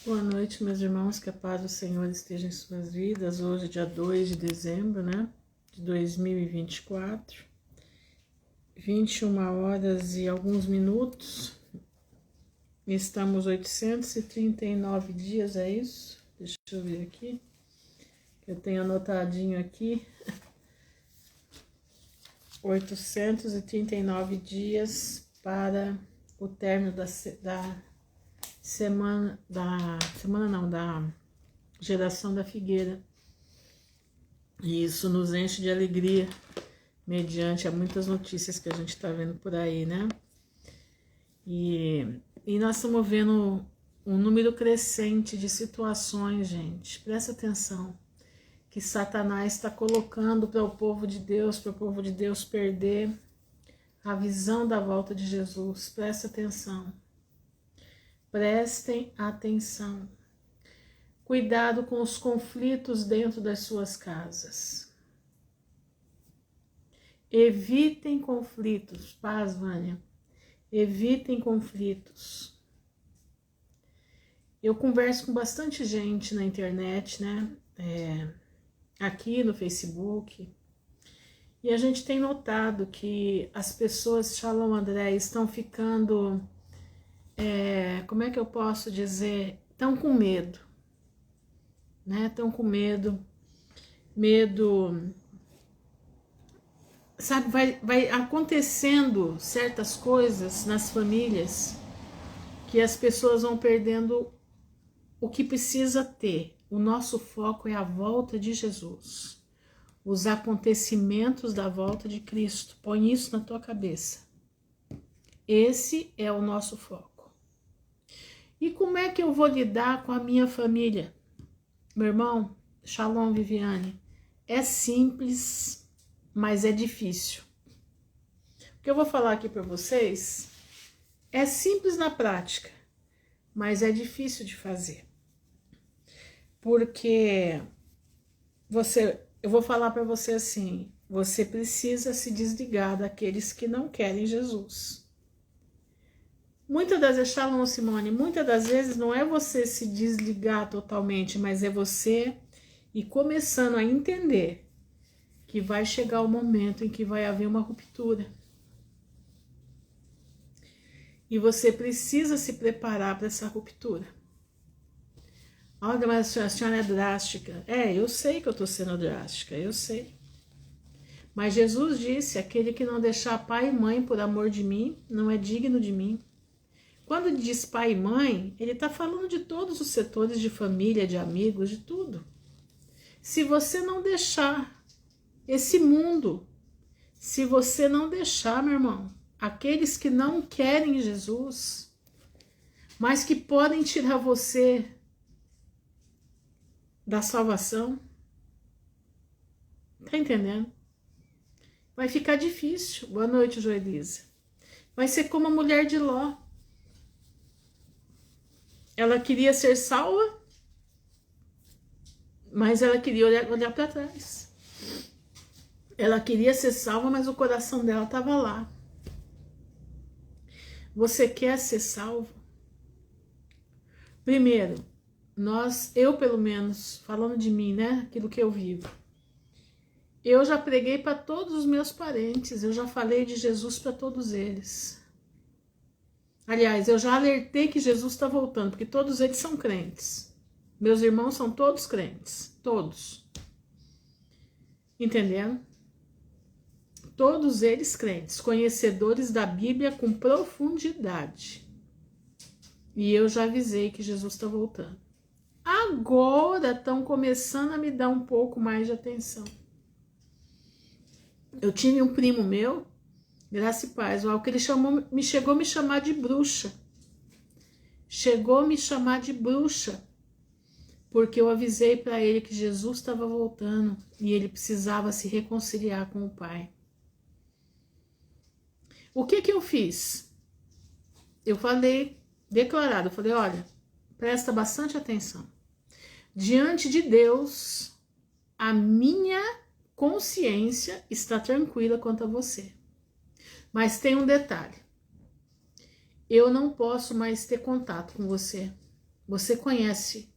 Boa noite, meus irmãos, que a paz do Senhor esteja em suas vidas. Hoje, dia 2 de dezembro, de 2024, 21 horas e alguns minutos. Estamos 839 dias, é isso? Deixa eu ver aqui, eu tenho anotadinho aqui. 839 dias para o término da geração da figueira. E isso nos enche de alegria, mediante a muitas notícias que a gente está vendo por aí, né? E nós estamos vendo um número crescente de situações, gente. Presta atenção, que Satanás está colocando para o povo de Deus perder a visão da volta de Jesus. Presta atenção. Prestem atenção. Cuidado com os conflitos dentro das suas casas. Evitem conflitos. Paz, Vânia. Evitem conflitos. Eu converso com bastante gente na internet, né? Aqui no Facebook. E a gente tem notado que as pessoas, Shalom André, estão ficando... como é que eu posso dizer? Estão com medo, né? Estão com medo, sabe? Vai acontecendo certas coisas nas famílias que as pessoas vão perdendo o que precisa ter. O nosso foco é a volta de Jesus, os acontecimentos da volta de Cristo. Põe isso na tua cabeça. Esse é o nosso foco. E como é que eu vou lidar com a minha família? Meu irmão, Shalom Viviane, é simples, mas é difícil. O que eu vou falar aqui para vocês é simples na prática, mas é difícil de fazer. Porque eu vou falar para você assim, você precisa se desligar daqueles que não querem Jesus. Muitas das vezes, Shalom Simone, muitas das vezes não é você se desligar totalmente, mas é você ir começando a entender que vai chegar o momento em que vai haver uma ruptura. E você precisa se preparar para essa ruptura. Olha, mas a senhora é drástica. Eu sei que eu estou sendo drástica, eu sei. Mas Jesus disse, aquele que não deixar pai e mãe por amor de mim, não é digno de mim. Quando diz pai e mãe, ele está falando de todos os setores de família, de amigos, de tudo. Se você não deixar esse mundo, se você não deixar, meu irmão, aqueles que não querem Jesus, mas que podem tirar você da salvação, tá entendendo? Vai ficar difícil. Boa noite, Joelisa. Vai ser como a mulher de Ló. Ela queria ser salva, mas ela queria olhar para trás. Ela queria ser salva, mas o coração dela estava lá. Você quer ser salvo? Primeiro, eu pelo menos, falando de mim, né? Aquilo que eu vivo. Eu já preguei para todos os meus parentes, eu já falei de Jesus para todos eles. Aliás, eu já alertei que Jesus está voltando, porque todos eles são crentes. Meus irmãos são todos crentes, todos. Entendendo? Todos eles crentes, conhecedores da Bíblia com profundidade. E eu já avisei que Jesus está voltando. Agora estão começando a me dar um pouco mais de atenção. Eu tive um primo meu, graça e paz, o que ele chegou a me chamar de bruxa. Chegou a me chamar de bruxa, porque eu avisei para ele que Jesus estava voltando e ele precisava se reconciliar com o Pai. O que eu fiz? Eu falei, declarado, eu falei, olha, presta bastante atenção. Diante de Deus, a minha consciência está tranquila quanto a você. Mas tem um detalhe. Eu não posso mais ter contato com você. você conhece,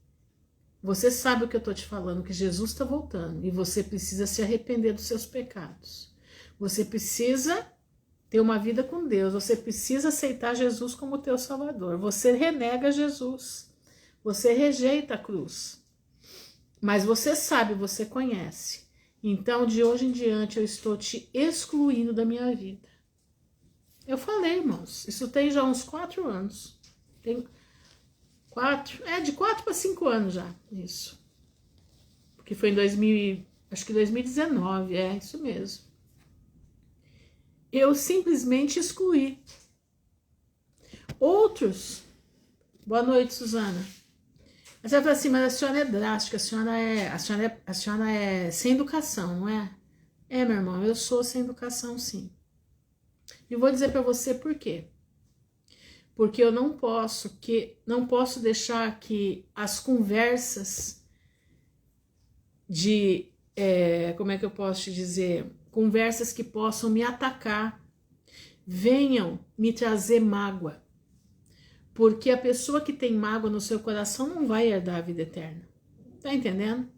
você sabe o que eu estou te falando, que Jesus está voltando e você precisa se arrepender dos seus pecados. Você precisa ter uma vida com Deus, você precisa aceitar Jesus como teu Salvador. Você renega Jesus, você rejeita a cruz, mas você sabe, você conhece. Então, de hoje em diante, eu estou te excluindo da minha vida. Eu falei, irmãos, isso tem já uns 4 anos. Tem 4, de 4 para 5 anos já, isso. Porque foi em 2000, acho que 2019, isso mesmo. Eu simplesmente excluí. Outros, boa noite, Suzana. Mas você vai falar assim, mas a senhora é drástica, a senhora é sem educação, não é? É, meu irmão, eu sou sem educação, sim. E vou dizer para você por quê. Porque eu não posso deixar que as conversas de, como é que eu posso te dizer, conversas que possam me atacar, venham me trazer mágoa. Porque a pessoa que tem mágoa no seu coração não vai herdar a vida eterna. Tá entendendo?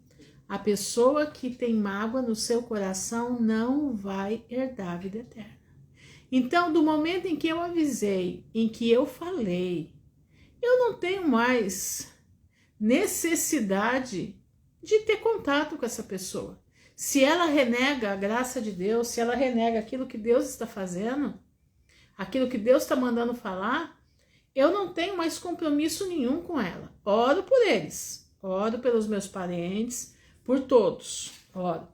A pessoa que tem mágoa no seu coração não vai herdar a vida eterna. Então, do momento em que eu avisei, em que eu falei, eu não tenho mais necessidade de ter contato com essa pessoa. Se ela renega a graça de Deus, se ela renega aquilo que Deus está fazendo, aquilo que Deus está mandando falar, eu não tenho mais compromisso nenhum com ela. Oro por eles, oro pelos meus parentes, por todos, oro.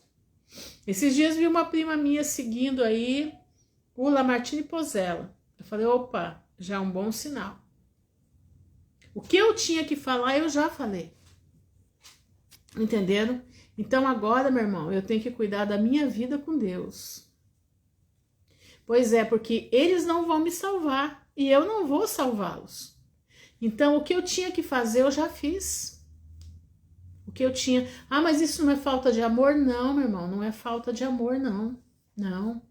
Esses dias vi uma prima minha seguindo aí o Lamartine Pozella. Eu falei, opa, já é um bom sinal. O que eu tinha que falar, eu já falei. Entenderam? Então agora, meu irmão, eu tenho que cuidar da minha vida com Deus. Pois é, porque eles não vão me salvar. E eu não vou salvá-los. Então, o que eu tinha que fazer, eu já fiz. O que eu tinha... Ah, mas isso não é falta de amor? Não, meu irmão, não é falta de amor, não. Não.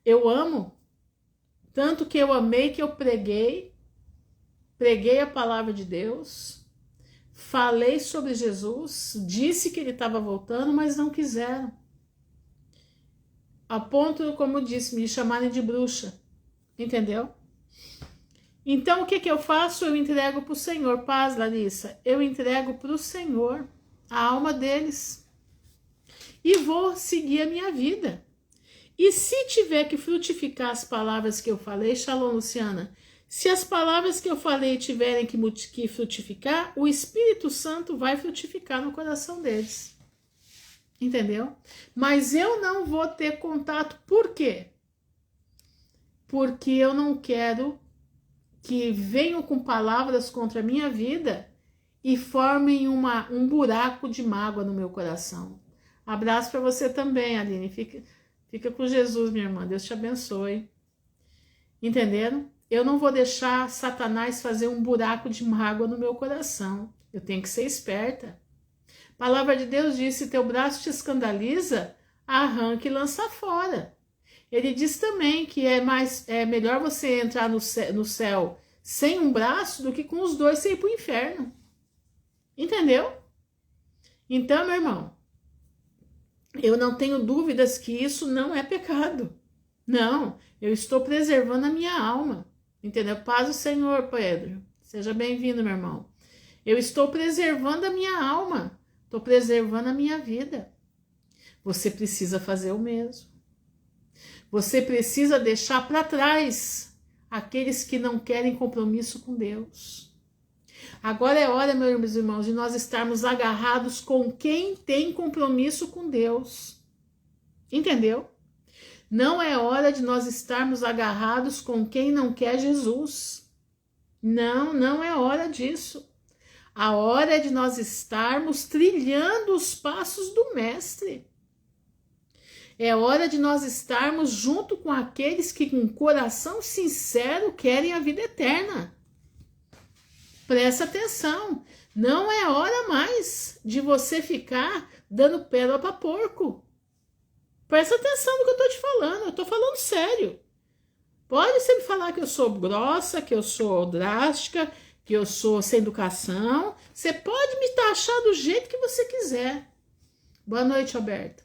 Eu amo. Tanto que eu amei que eu preguei a palavra de Deus, falei sobre Jesus, disse que ele estava voltando, mas não quiseram. A ponto, como eu disse, me chamarem de bruxa. Entendeu? Então, o que eu faço? Eu entrego para o Senhor. Paz, Larissa. Eu entrego para o Senhor a alma deles. E vou seguir a minha vida. E se tiver que frutificar as palavras que eu falei, Shalom, Luciana, se as palavras que eu falei tiverem que frutificar, o Espírito Santo vai frutificar no coração deles. Entendeu? Mas eu não vou ter contato. Por quê? Porque eu não quero que venham com palavras contra a minha vida e formem um buraco de mágoa no meu coração. Abraço para você também, Aline. Fica com Jesus, minha irmã. Deus te abençoe. Entenderam? Eu não vou deixar Satanás fazer um buraco de mágoa no meu coração. Eu tenho que ser esperta. A palavra de Deus diz, se teu braço te escandaliza, arranque e lança fora. Ele diz também que é melhor você entrar no céu sem um braço do que com os dois você ir para o inferno. Entendeu? Então, meu irmão, eu não tenho dúvidas que isso não é pecado. Não, eu estou preservando a minha alma. Entendeu? Paz do Senhor, Pedro. Seja bem-vindo, meu irmão. Eu estou preservando a minha alma. Estou preservando a minha vida. Você precisa fazer o mesmo. Você precisa deixar para trás aqueles que não querem compromisso com Deus. Agora é hora, meus irmãos, de nós estarmos agarrados com quem tem compromisso com Deus. Entendeu? Não é hora de nós estarmos agarrados com quem não quer Jesus. Não, não é hora disso. A hora é de nós estarmos trilhando os passos do Mestre. É hora de nós estarmos junto com aqueles que com coração sincero querem a vida eterna. Presta atenção, não é hora mais de você ficar dando pérola para porco. Presta atenção no que eu estou te falando, eu estou falando sério. Pode sempre falar que eu sou grossa, que eu sou drástica, que eu sou sem educação. Você pode me taxar do jeito que você quiser. Boa noite, Alberto.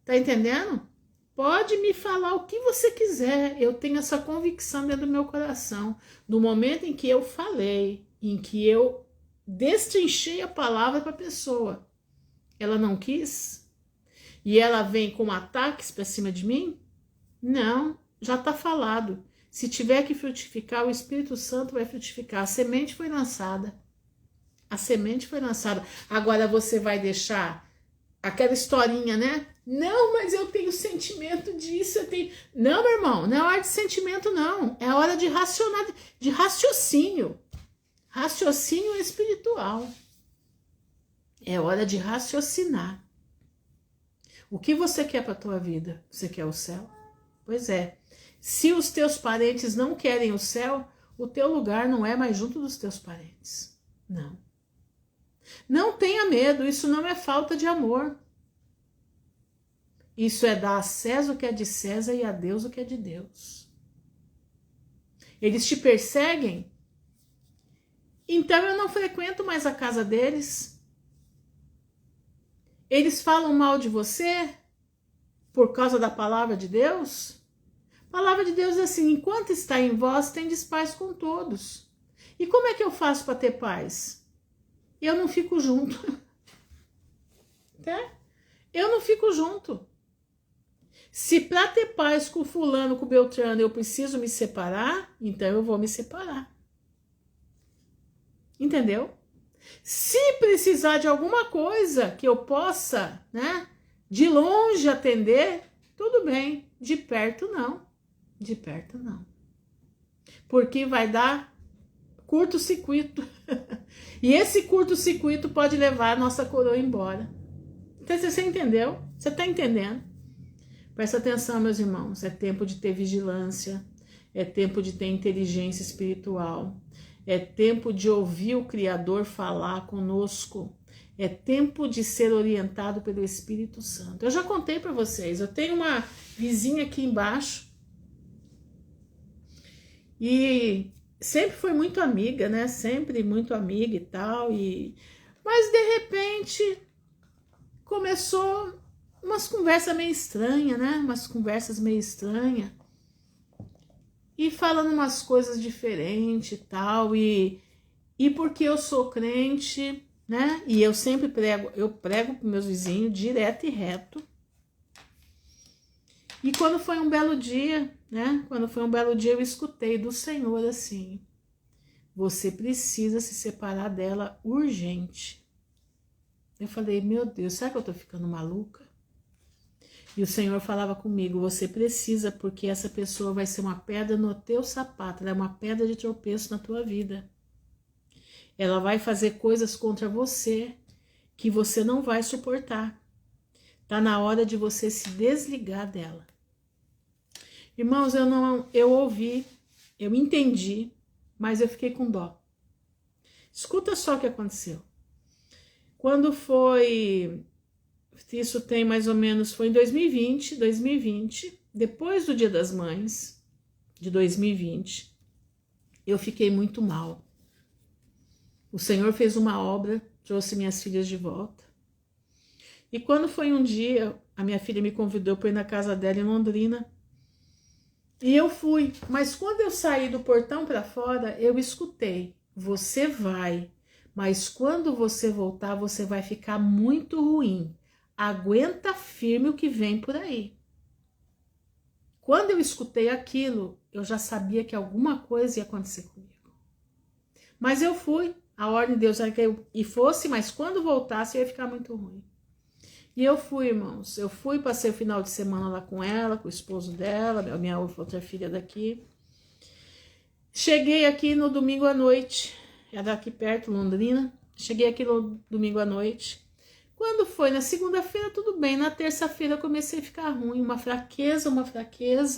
Tá entendendo? Pode me falar o que você quiser. Eu tenho essa convicção dentro do meu coração. No momento em que eu falei, em que eu destrinchei a palavra para a pessoa, ela não quis? E ela vem com ataques para cima de mim? Não, já está falado. Se tiver que frutificar, o Espírito Santo vai frutificar. A semente foi lançada. A semente foi lançada. Agora você vai deixar aquela historinha, né? Não, mas eu tenho sentimento disso, eu tenho... Não, meu irmão, não é hora de sentimento, não. É hora de raciocínio. Raciocínio espiritual. É hora de raciocinar. O que você quer para a tua vida? Você quer o céu? Pois é. Se os teus parentes não querem o céu, o teu lugar não é mais junto dos teus parentes. Não. Não tenha medo, isso não é falta de amor. Isso é dar a César o que é de César e a Deus o que é de Deus. Eles te perseguem? Então eu não frequento mais a casa deles. Eles falam mal de você por causa da palavra de Deus? A palavra de Deus é assim: enquanto está em vós, tendes paz com todos. E como é que eu faço para ter paz? Eu não fico junto. Tá? Eu não fico junto. Se para ter paz com fulano, com Beltrano, eu preciso me separar, então eu vou me separar. Entendeu? Se precisar de alguma coisa que eu possa, né, de longe atender, tudo bem. De perto não. De perto não. Porque vai dar curto-circuito. E esse curto-circuito pode levar a nossa coroa embora. Então você entendeu? Você está entendendo? Presta atenção, meus irmãos. É tempo de ter vigilância. É tempo de ter inteligência espiritual. É tempo de ouvir o Criador falar conosco. É tempo de ser orientado pelo Espírito Santo. Eu já contei para vocês. Eu tenho uma vizinha aqui embaixo. E sempre foi muito amiga, né? Sempre muito amiga e tal. Mas de repente começou umas conversas meio estranhas, né? Umas conversas meio estranhas. E falando umas coisas diferentes e tal. E porque eu sou crente, né? E eu sempre prego para meus vizinhos direto e reto. E quando foi um belo dia, né? Quando foi um belo dia, eu escutei do Senhor assim: você precisa se separar dela urgente. Eu falei: meu Deus, será que eu tô ficando maluca? E o Senhor falava comigo: você precisa, porque essa pessoa vai ser uma pedra no teu sapato, ela é uma pedra de tropeço na tua vida. Ela vai fazer coisas contra você que você não vai suportar. Tá na hora de você se desligar dela. Irmãos, eu ouvi, eu entendi, mas eu fiquei com dó. Escuta só o que aconteceu. Quando foi, isso tem mais ou menos, foi em 2020, depois do Dia das Mães, de 2020, eu fiquei muito mal. O Senhor fez uma obra, trouxe minhas filhas de volta. E quando foi um dia, a minha filha me convidou para ir na casa dela em Londrina. E eu fui, mas quando eu saí do portão para fora, eu escutei: você vai, mas quando você voltar, você vai ficar muito ruim. Aguenta firme o que vem por aí. Quando eu escutei aquilo, eu já sabia que alguma coisa ia acontecer comigo. Mas eu fui, a ordem de Deus era que eu fosse, mas quando voltasse eu ia ficar muito ruim. E eu fui, irmãos, eu fui, passei o final de semana lá com ela, com o esposo dela, a minha outra filha daqui. Cheguei aqui no domingo à noite, é daqui perto, Londrina. Cheguei aqui no domingo à noite. Quando foi na segunda-feira, tudo bem. Na terça-feira eu comecei a ficar ruim, uma fraqueza,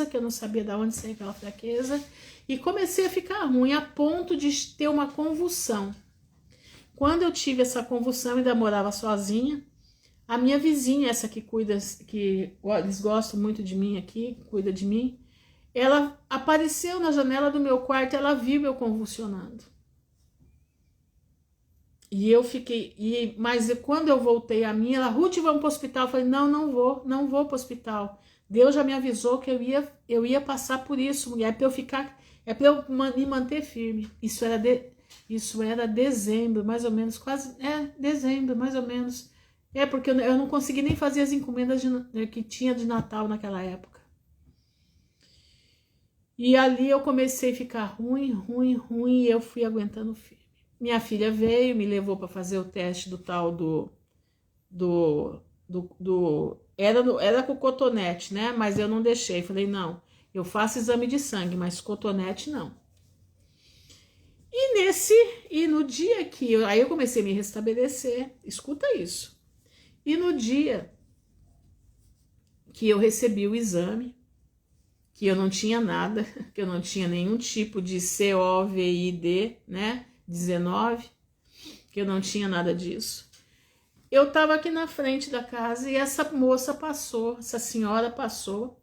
que eu não sabia de onde saía aquela fraqueza. E comecei a ficar ruim, a ponto de ter uma convulsão. Quando eu tive essa convulsão, ainda morava sozinha. A minha vizinha, essa que cuida, que eles gostam muito de mim aqui, cuida de mim, ela apareceu na janela do meu quarto, ela viu eu convulsionando. E eu fiquei, mas quando eu voltei a minha, ela, Ruth, vamos para o hospital. Eu falei, não vou para o hospital. Deus já me avisou que eu ia passar por isso, mulher, é para eu ficar, é para eu me manter firme. Isso era dezembro, mais ou menos, dezembro, mais ou menos. Porque eu não consegui nem fazer as encomendas que tinha de Natal naquela época. E ali eu comecei a ficar ruim, e eu fui aguentando firme. Minha filha veio, me levou para fazer o teste do tal era com cotonete, né? Mas eu não deixei. Falei, não, eu faço exame de sangue, mas cotonete não. E no dia que aí eu comecei a me restabelecer, escuta isso. E no dia que eu recebi o exame, que eu não tinha nada, que eu não tinha nenhum tipo de COVID, né? 19, que eu não tinha nada disso. Eu estava aqui na frente da casa e essa moça passou, essa senhora passou,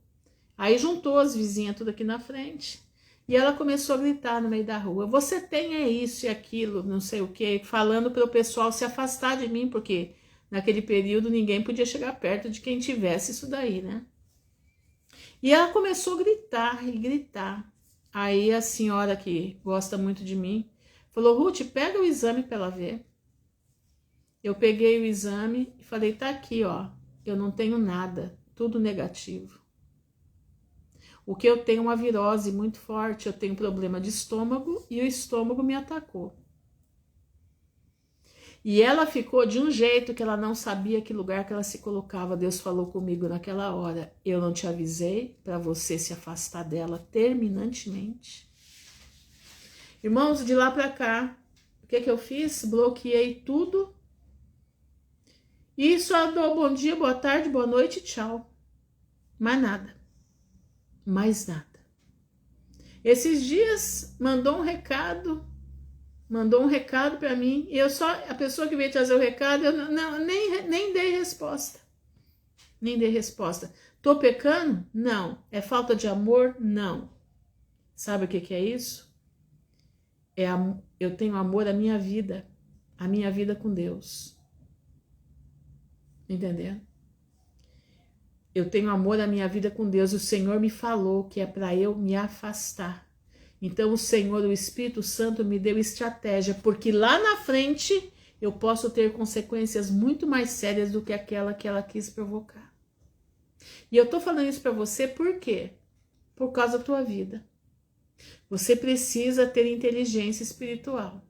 aí juntou as vizinhas tudo aqui na frente e ela começou a gritar no meio da rua, você tem isso e aquilo, não sei o que, falando para o pessoal se afastar de mim, porque naquele período ninguém podia chegar perto de quem tivesse isso daí, né? E ela começou a gritar e gritar. Aí a senhora que gosta muito de mim falou, Ruth, pega o exame para ela ver. Eu peguei o exame e falei, tá aqui, ó, eu não tenho nada, tudo negativo. O que eu tenho é uma virose muito forte, eu tenho problema de estômago e o estômago me atacou. E ela ficou de um jeito que ela não sabia que lugar que ela se colocava. Deus falou comigo naquela hora, eu não te avisei para você se afastar dela terminantemente? Irmãos, de lá para cá, o que eu fiz? Bloqueei tudo. E só dou bom dia, boa tarde, boa noite, tchau. Mais nada. Mais nada. Esses dias mandou um recado para mim, e a pessoa que veio trazer o recado, eu nem dei resposta. Nem dei resposta. Tô pecando? Não. É falta de amor? Não. Sabe o que é isso? Eu tenho amor à minha vida com Deus. Entendendo? Eu tenho amor à minha vida com Deus. O Senhor me falou que é para eu me afastar. Então o Senhor, o Espírito Santo, me deu estratégia, porque lá na frente eu posso ter consequências muito mais sérias do que aquela que ela quis provocar. E eu tô falando isso para você por quê? Por causa da tua vida. Você precisa ter inteligência espiritual.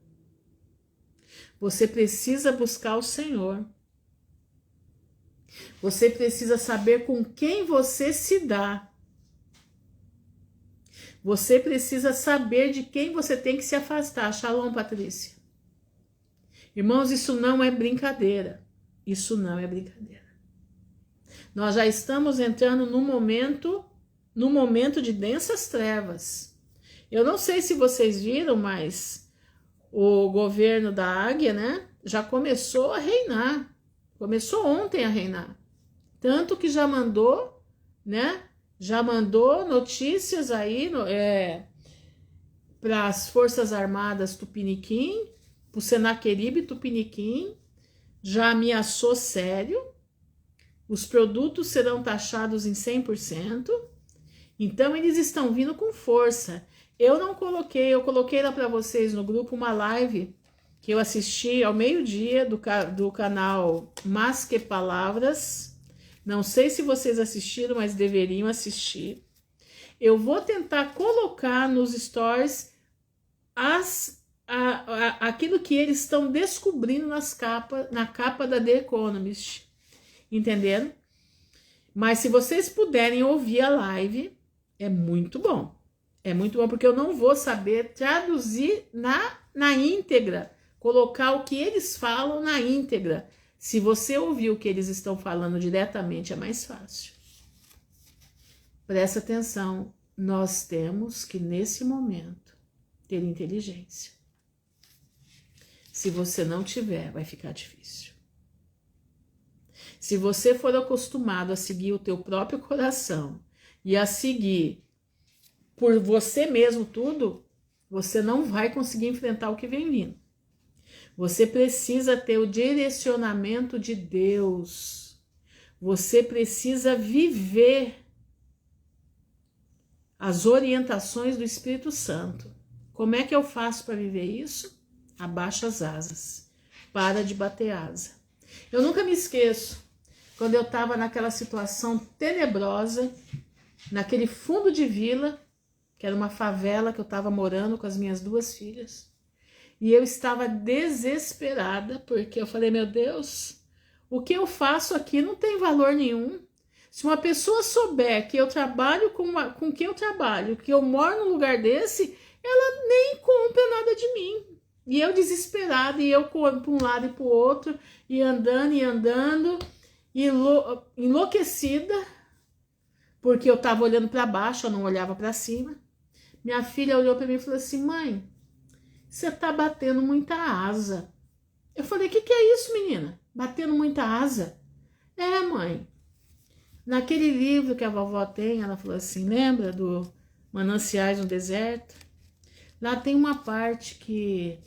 Você precisa buscar o Senhor. Você precisa saber com quem você se dá. Você precisa saber de quem você tem que se afastar. Shalom, Patrícia. Irmãos, isso não é brincadeira. Isso não é brincadeira. Nós já estamos entrando num momento de densas trevas. Eu não sei se vocês viram, mas o governo da Águia, né, já começou a reinar. Começou ontem a reinar. Tanto que já mandou, né? Já mandou notícias aí para as Forças Armadas Tupiniquim, para o Senaqueribe Tupiniquim, já ameaçou sério. Os produtos serão taxados em 100%. Então eles estão vindo com força. Eu coloquei lá para vocês no grupo uma live que eu assisti ao meio-dia do canal Mas Que Palavras. Não sei se vocês assistiram, mas deveriam assistir. Eu vou tentar colocar nos stories aquilo que eles estão descobrindo na capa da The Economist. Entenderam? Mas se vocês puderem ouvir a live, é muito bom. É muito bom, porque eu não vou saber traduzir na íntegra, colocar o que eles falam na íntegra. Se você ouvir o que eles estão falando diretamente, é mais fácil. Presta atenção, nós temos que, nesse momento, ter inteligência. Se você não tiver, vai ficar difícil. Se você for acostumado a seguir o teu próprio coração e a seguir por você mesmo tudo, você não vai conseguir enfrentar o que vem vindo. Você precisa ter o direcionamento de Deus. Você precisa viver as orientações do Espírito Santo. Como é que eu faço para viver isso? Abaixa as asas. Para de bater asa. Eu nunca me esqueço, quando eu estava naquela situação tenebrosa, naquele fundo de vila, que era uma favela que eu estava morando com as minhas 2 filhas, e eu estava desesperada, porque eu falei, meu Deus, o que eu faço aqui não tem valor nenhum. Se uma pessoa souber que eu trabalho com quem eu trabalho, que eu moro num lugar desse, ela nem compra nada de mim. E eu desesperada, e eu corro para um lado e para o outro, e andando, enlouquecida, porque eu estava olhando para baixo, eu não olhava para cima. Minha filha olhou para mim e falou assim, mãe, você está batendo muita asa. Eu falei, o que é isso, menina? Batendo muita asa? É, mãe. Naquele livro que a vovó tem, ela falou assim, lembra do Mananciais no Deserto? Lá tem uma parte que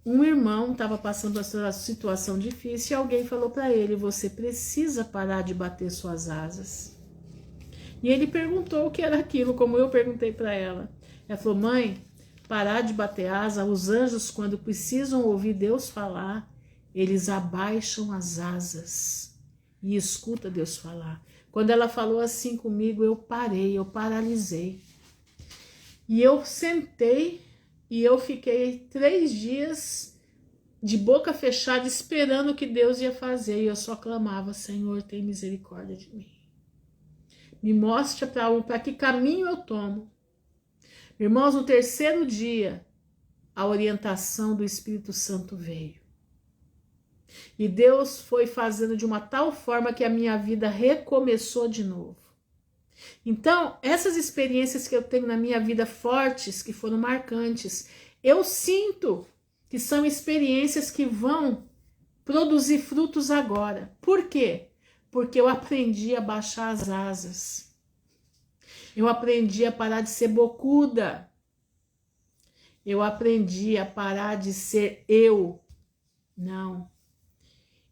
um irmão estava passando uma situação difícil e alguém falou para ele, você precisa parar de bater suas asas. E ele perguntou o que era aquilo, como eu perguntei para ela. Ela falou, mãe, parar de bater asa, os anjos quando precisam ouvir Deus falar, eles abaixam as asas e escuta Deus falar. Quando ela falou assim comigo, eu parei, eu paralisei. E eu sentei e eu fiquei 3 dias de boca fechada esperando o que Deus ia fazer. E eu só clamava, Senhor, tem misericórdia de mim. Me mostra para que caminho eu tomo. Irmãos, no 3º dia, a orientação do Espírito Santo veio. E Deus foi fazendo de uma tal forma que a minha vida recomeçou de novo. Então, essas experiências que eu tenho na minha vida fortes, que foram marcantes, eu sinto que são experiências que vão produzir frutos agora. Por quê? Porque eu aprendi a baixar as asas. Eu aprendi a parar de ser bocuda. Eu aprendi a parar de ser eu. Não.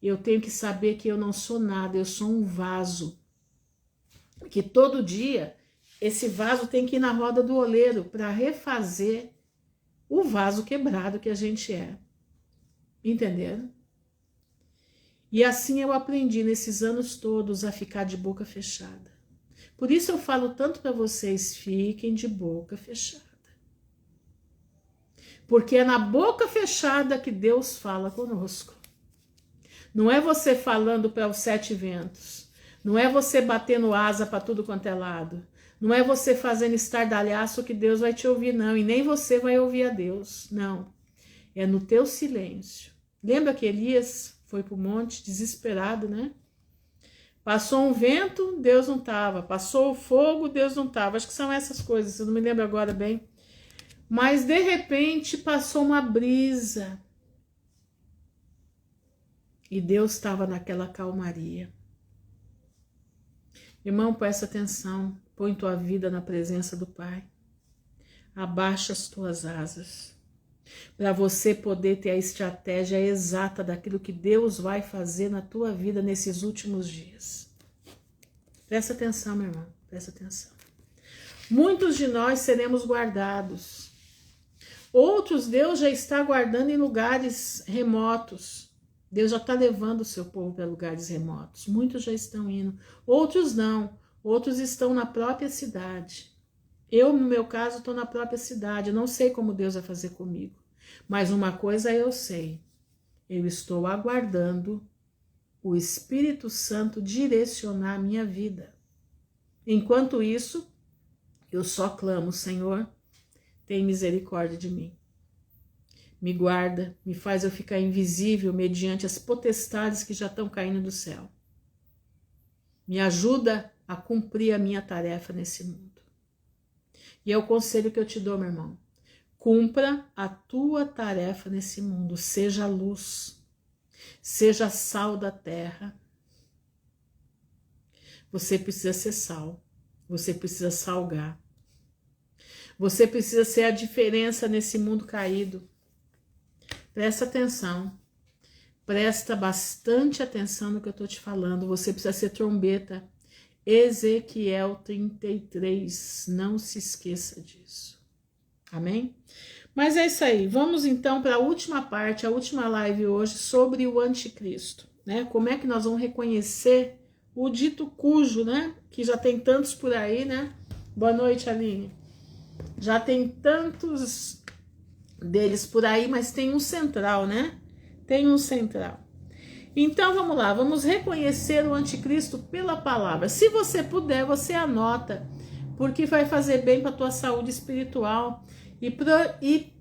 Eu tenho que saber que eu não sou nada, eu sou um vaso. Que todo dia esse vaso tem que ir na roda do oleiro para refazer o vaso quebrado que a gente é. Entenderam? E assim eu aprendi nesses anos todos a ficar de boca fechada. Por isso eu falo tanto para vocês, fiquem de boca fechada. Porque é na boca fechada que Deus fala conosco. Não é você falando para os 7 ventos. Não é você batendo asa para tudo quanto é lado. Não é você fazendo estardalhaço que Deus vai te ouvir, não. E nem você vai ouvir a Deus, não. É no teu silêncio. Lembra que Elias foi para o monte desesperado, né? Passou um vento, Deus não estava. Passou o fogo, Deus não estava. Acho que são essas coisas, eu não me lembro agora bem. Mas de repente passou uma brisa. E Deus estava naquela calmaria. Irmão, presta atenção. Põe tua vida na presença do Pai. Abaixa as tuas asas. Para você poder ter a estratégia exata daquilo que Deus vai fazer na tua vida nesses últimos dias. Presta atenção, meu irmão. Presta atenção. Muitos de nós seremos guardados. Outros Deus já está guardando em lugares remotos. Deus já está levando o seu povo para lugares remotos. Muitos já estão indo. Outros não. Outros estão na própria cidade. Eu, no meu caso, estou na própria cidade. Eu não sei como Deus vai fazer comigo. Mas uma coisa eu sei. Eu estou aguardando o Espírito Santo direcionar a minha vida. Enquanto isso, eu só clamo, Senhor, tem misericórdia de mim. Me guarda, me faz eu ficar invisível mediante as potestades que já estão caindo do céu. Me ajuda a cumprir a minha tarefa nesse mundo. E é o conselho que eu te dou, meu irmão. Cumpra a tua tarefa nesse mundo. Seja luz. Seja sal da terra. Você precisa ser sal. Você precisa salgar. Você precisa ser a diferença nesse mundo caído. Presta atenção. Presta bastante atenção no que eu estou te falando. Você precisa ser trombeta. Ezequiel 33. Não se esqueça disso. Amém? Mas é isso aí. Vamos então para a última parte, a última live hoje sobre o anticristo, né? Como é que nós vamos reconhecer o dito cujo, né? Que já tem tantos por aí, né? Boa noite, Aline. Já tem tantos deles por aí, mas tem um central, né? Tem um central. Então vamos lá, vamos reconhecer o anticristo pela palavra. Se você puder, você anota, porque vai fazer bem para a tua saúde espiritual e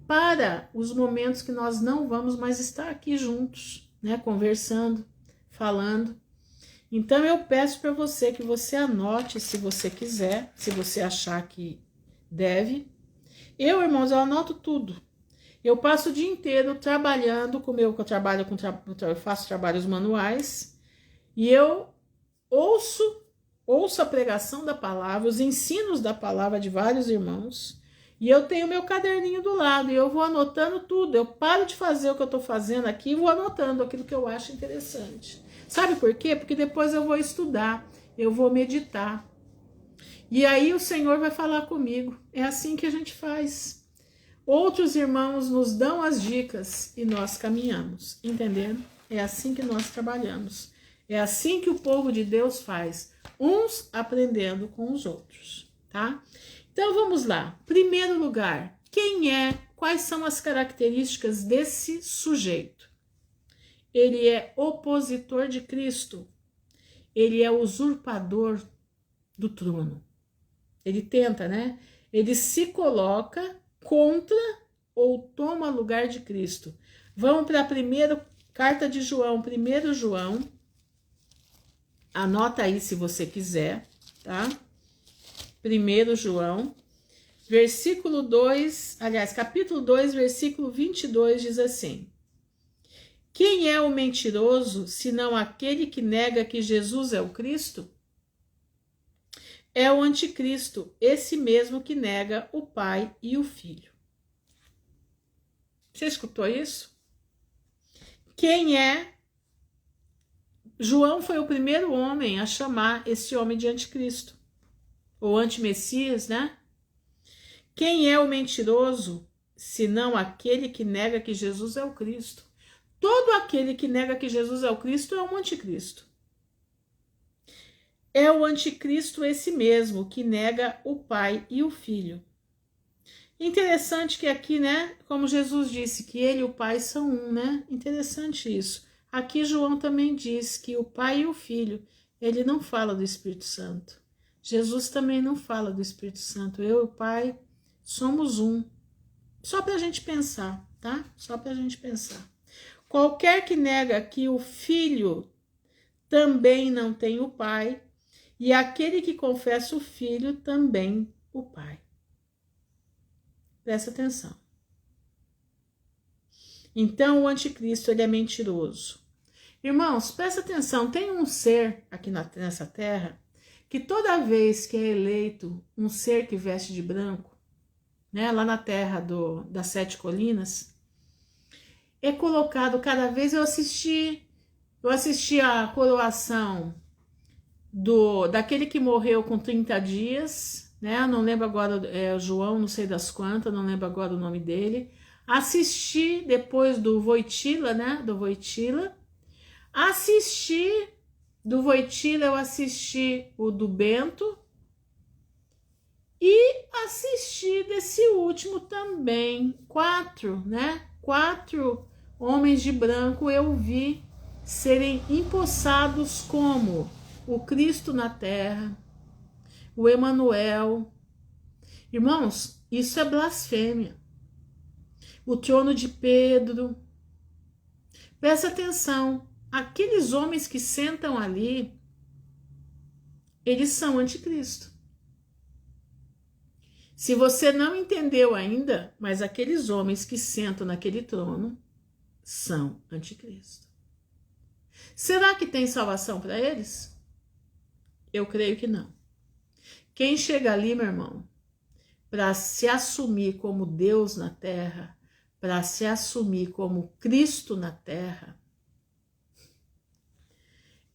para os momentos que nós não vamos mais estar aqui juntos, né? Conversando, falando. Então eu peço para você que você anote, se você quiser, se você achar que deve. Eu, irmãos, eu anoto tudo. Eu passo o dia inteiro trabalhando com que eu trabalho eu faço trabalhos manuais e eu ouço a pregação da palavra, os ensinos da palavra de vários irmãos, e eu tenho meu caderninho do lado e eu vou anotando tudo. Eu paro de fazer o que eu estou fazendo aqui e vou anotando aquilo que eu acho interessante. Sabe por quê? Porque depois eu vou estudar, eu vou meditar. E aí o Senhor vai falar comigo. É assim que a gente faz. Outros irmãos nos dão as dicas e nós caminhamos, entendendo? É assim que nós trabalhamos. É assim que o povo de Deus faz, uns aprendendo com os outros, tá? Então vamos lá. Primeiro lugar, quem é? Quais são as características desse sujeito? Ele é opositor de Cristo. Ele é usurpador do trono. Ele tenta, né? Ele se coloca contra ou toma lugar de Cristo. Vamos para a primeira carta de João, 1 João. Anota aí se você quiser, tá? 1 João, versículo 2, aliás, capítulo 2, versículo 22 diz assim: quem é o mentiroso, senão aquele que nega que Jesus é o Cristo? É o anticristo, esse mesmo que nega o Pai e o Filho. Você escutou isso? Quem é? João foi o primeiro homem a chamar esse homem de anticristo, ou antimessias, né? Quem é o mentiroso, senão aquele que nega que Jesus é o Cristo? Todo aquele que nega que Jesus é o Cristo é um anticristo. É o anticristo esse mesmo, que nega o Pai e o Filho. Interessante que aqui, né, como Jesus disse, que ele e o Pai são um, né? Interessante isso. Aqui João também diz que o Pai e o Filho, ele não fala do Espírito Santo. Jesus também não fala do Espírito Santo. Eu e o Pai somos um. Só para a gente pensar, tá? Só para a gente pensar. Qualquer que nega que o Filho também não tem o Pai, e aquele que confessa o Filho também o Pai. Presta atenção. Então o anticristo, ele é mentiroso. Irmãos, presta atenção, tem um ser aqui nessa terra que toda vez que é eleito um ser que veste de branco, né, lá na terra das 7 colinas, é colocado cada vez. Eu assisti a coroação daquele que morreu com 30 dias, né? Não lembro agora, João, não sei das quantas, não lembro agora o nome dele. Assisti depois do Wojtyla, né? Do Wojtyla. Do Wojtyla, eu assisti o do Bento. E assisti desse último também. 4, né? 4 homens de branco eu vi serem empossados como o Cristo na terra, o Emanuel. Irmãos, isso é blasfêmia. O trono de Pedro. Presta atenção, aqueles homens que sentam ali, eles são anticristo. Se você não entendeu ainda, mas aqueles homens que sentam naquele trono são anticristo. Será que tem salvação para eles? Eu creio que não. Quem chega ali, meu irmão, para se assumir como Deus na terra, para se assumir como Cristo na terra,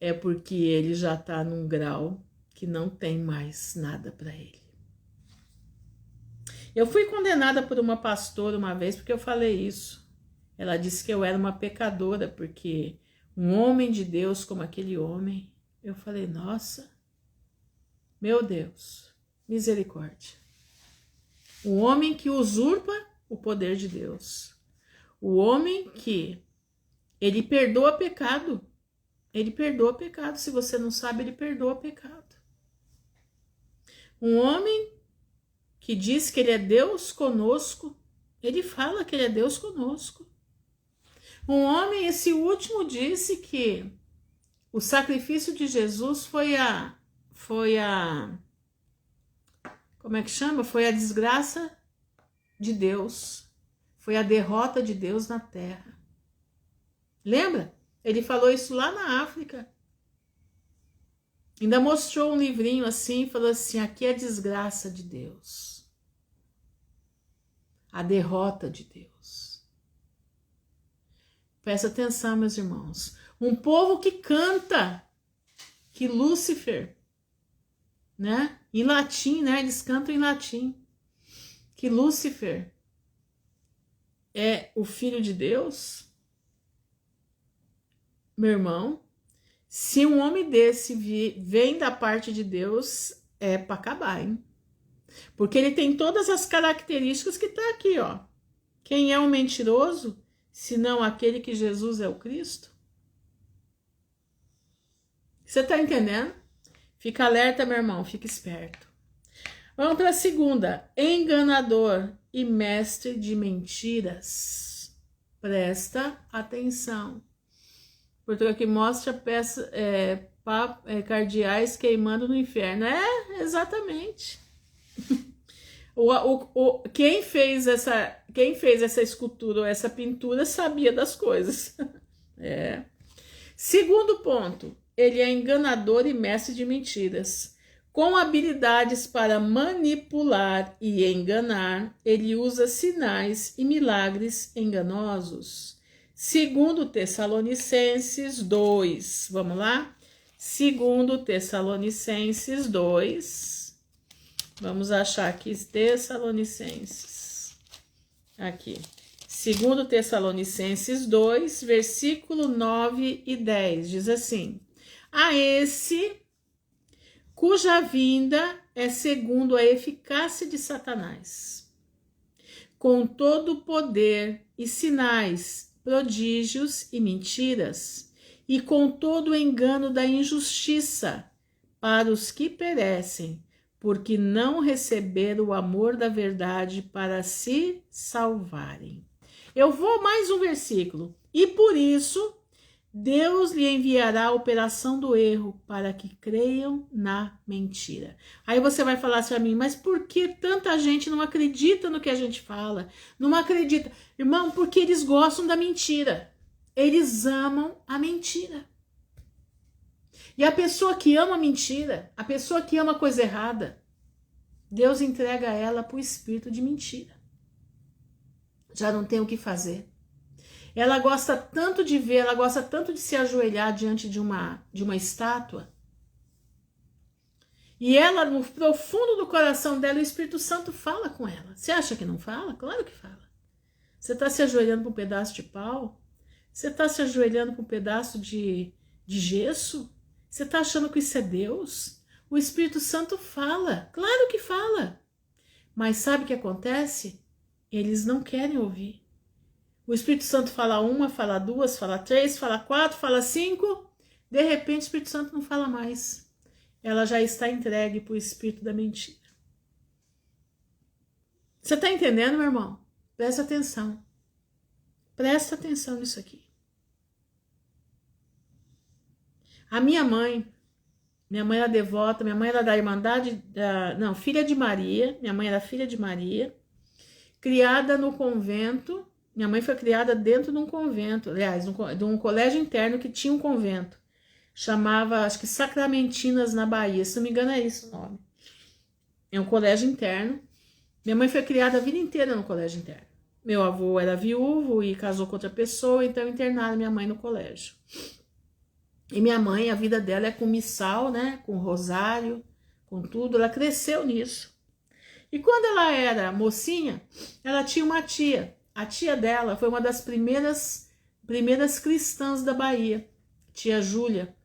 é porque ele já está num grau que não tem mais nada para ele. Eu fui condenada por uma pastora uma vez porque eu falei isso. Ela disse que eu era uma pecadora porque um homem de Deus como aquele homem, eu falei, nossa, meu Deus, misericórdia. Um homem que usurpa o poder de Deus. O homem que ele perdoa pecado. Ele perdoa pecado. Se você não sabe, ele perdoa pecado. Um homem que diz que ele é Deus conosco, ele fala que ele é Deus conosco. Um homem, esse último, disse que o sacrifício de Jesus foi a como é que chama? Foi a desgraça de Deus. Foi a derrota de Deus na terra. Lembra? Ele falou isso lá na África. Ainda mostrou um livrinho assim, falou assim, aqui é a desgraça de Deus. A derrota de Deus. Presta atenção, meus irmãos. Um povo que canta que Lúcifer, né? Em latim, né? Eles cantam em latim. Que Lúcifer é o filho de Deus. Meu irmão, se um homem desse vem da parte de Deus, é para acabar, hein? Porque ele tem todas as características que tá aqui, ó. Quem é um mentiroso, senão aquele que Jesus é o Cristo? Você tá entendendo? Fica alerta, meu irmão, fica esperto. Vamos para a segunda. Enganador e mestre de mentiras. Presta atenção. Porque aqui mostra peças cardeais queimando no inferno. É, exatamente. Quem fez essa escultura ou essa pintura sabia das coisas. É. Segundo ponto, ele é enganador e mestre de mentiras. Com habilidades para manipular e enganar, ele usa sinais e milagres enganosos. Segundo Tessalonicenses 2, vamos lá? Segundo Tessalonicenses 2, vamos achar aqui Tessalonicenses, aqui. Segundo Tessalonicenses 2, versículo 9 e 10, diz assim, a esse cuja vinda é segundo a eficácia de Satanás, com todo o poder e sinais, prodígios e mentiras, e com todo o engano da injustiça, para os que perecem, porque não receberam o amor da verdade para se salvarem. Eu vou mais um versículo. E por isso, Deus lhe enviará a operação do erro para que creiam na mentira. Aí você vai falar assim a mim, mas por que tanta gente não acredita no que a gente fala? Não acredita. Irmão, porque eles gostam da mentira. Eles amam a mentira. E a pessoa que ama a mentira, a pessoa que ama a coisa errada, Deus entrega ela para o espírito de mentira. Já não tem o que fazer. Ela gosta tanto de ver, ela gosta tanto de se ajoelhar diante de uma estátua. E ela, no profundo do coração dela, o Espírito Santo fala com ela. Você acha que não fala? Claro que fala. Você está se ajoelhando para um pedaço de pau? Você está se ajoelhando para um pedaço de gesso? Você está achando que isso é Deus? O Espírito Santo fala. Claro que fala. Mas sabe o que acontece? Eles não querem ouvir. O Espírito Santo fala uma, fala duas, fala três, fala quatro, fala cinco. De repente o Espírito Santo não fala mais. Ela já está entregue para o espírito da mentira. Você está entendendo, meu irmão? Presta atenção. Presta atenção nisso aqui. A minha mãe era devota, minha mãe era da Irmandade, filha de Maria, minha mãe era filha de Maria, criada no convento. Minha mãe foi criada dentro de um convento, aliás, de um colégio interno que tinha um convento. Chamava, acho que Sacramentinas na Bahia, se não me engano é isso o nome. É um colégio interno. Minha mãe foi criada a vida inteira no colégio interno. Meu avô era viúvo e casou com outra pessoa, então internaram minha mãe no colégio. E minha mãe, a vida dela é com missal, né? Com rosário, com tudo. Ela cresceu nisso. E quando ela era mocinha, ela tinha uma tia. A tia dela foi uma das primeiras cristãs da Bahia, tia Júlia.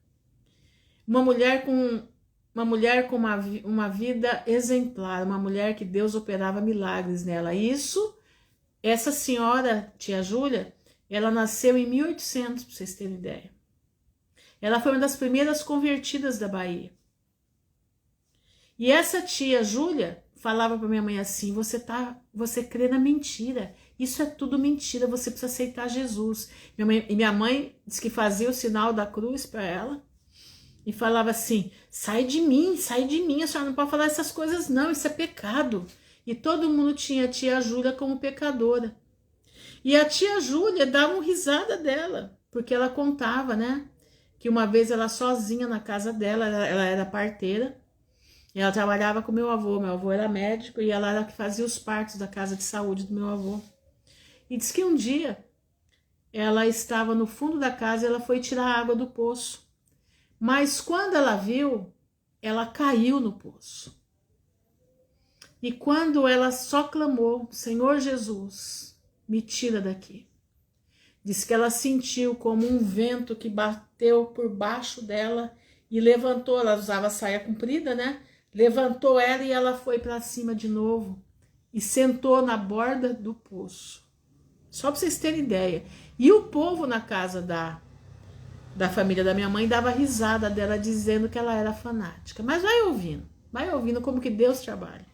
Uma mulher com uma vida exemplar, uma mulher que Deus operava milagres nela. Essa senhora, tia Júlia, ela nasceu em 1800, para vocês terem ideia. Ela foi uma das primeiras convertidas da Bahia. E essa tia Júlia falava para minha mãe assim: você crê na mentira. Isso é tudo mentira, você precisa aceitar Jesus. Minha mãe disse que fazia o sinal da cruz para ela e falava assim: sai de mim, a senhora não pode falar essas coisas não, isso é pecado. E todo mundo tinha a tia Júlia como pecadora. E a tia Júlia dava uma risada dela, porque ela contava, né, que uma vez ela sozinha na casa dela, ela era parteira, e ela trabalhava com meu avô era médico, e ela era que fazia os partos da casa de saúde do meu avô. E diz que um dia ela estava no fundo da casa e ela foi tirar água do poço. Mas quando ela viu, ela caiu no poço. E quando ela só clamou: Senhor Jesus, me tira daqui. Diz que ela sentiu como um vento que bateu por baixo dela e levantou, ela usava saia comprida, né? Levantou ela e ela foi para cima de novo e sentou na borda do poço. Só para vocês terem ideia. E o povo na casa da família da minha mãe dava risada dela, dizendo que ela era fanática. Mas vai ouvindo como que Deus trabalha.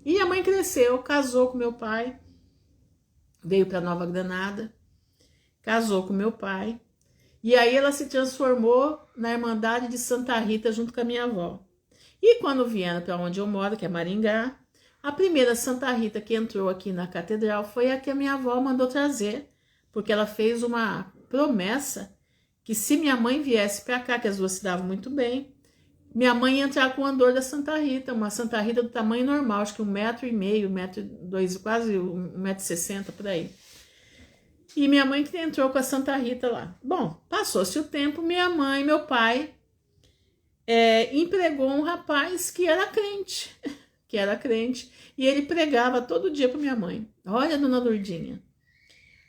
E a mãe cresceu, casou com meu pai, veio para Nova Granada, casou com meu pai, e aí ela se transformou na Irmandade de Santa Rita junto com a minha avó. E quando vieram para onde eu moro, que é Maringá, a primeira Santa Rita que entrou aqui na catedral foi a que a minha avó mandou trazer, porque ela fez uma promessa que se minha mãe viesse para cá, que as duas se davam muito bem, minha mãe ia entrar com o andor da Santa Rita, uma Santa Rita do tamanho normal, acho que 1,5 m, quase 1,60 m por aí. E minha mãe que entrou com a Santa Rita lá. Bom, passou-se o tempo, minha mãe, meu pai, empregou um rapaz que era crente, e ele pregava todo dia para minha mãe. Olha, dona Lourdinha,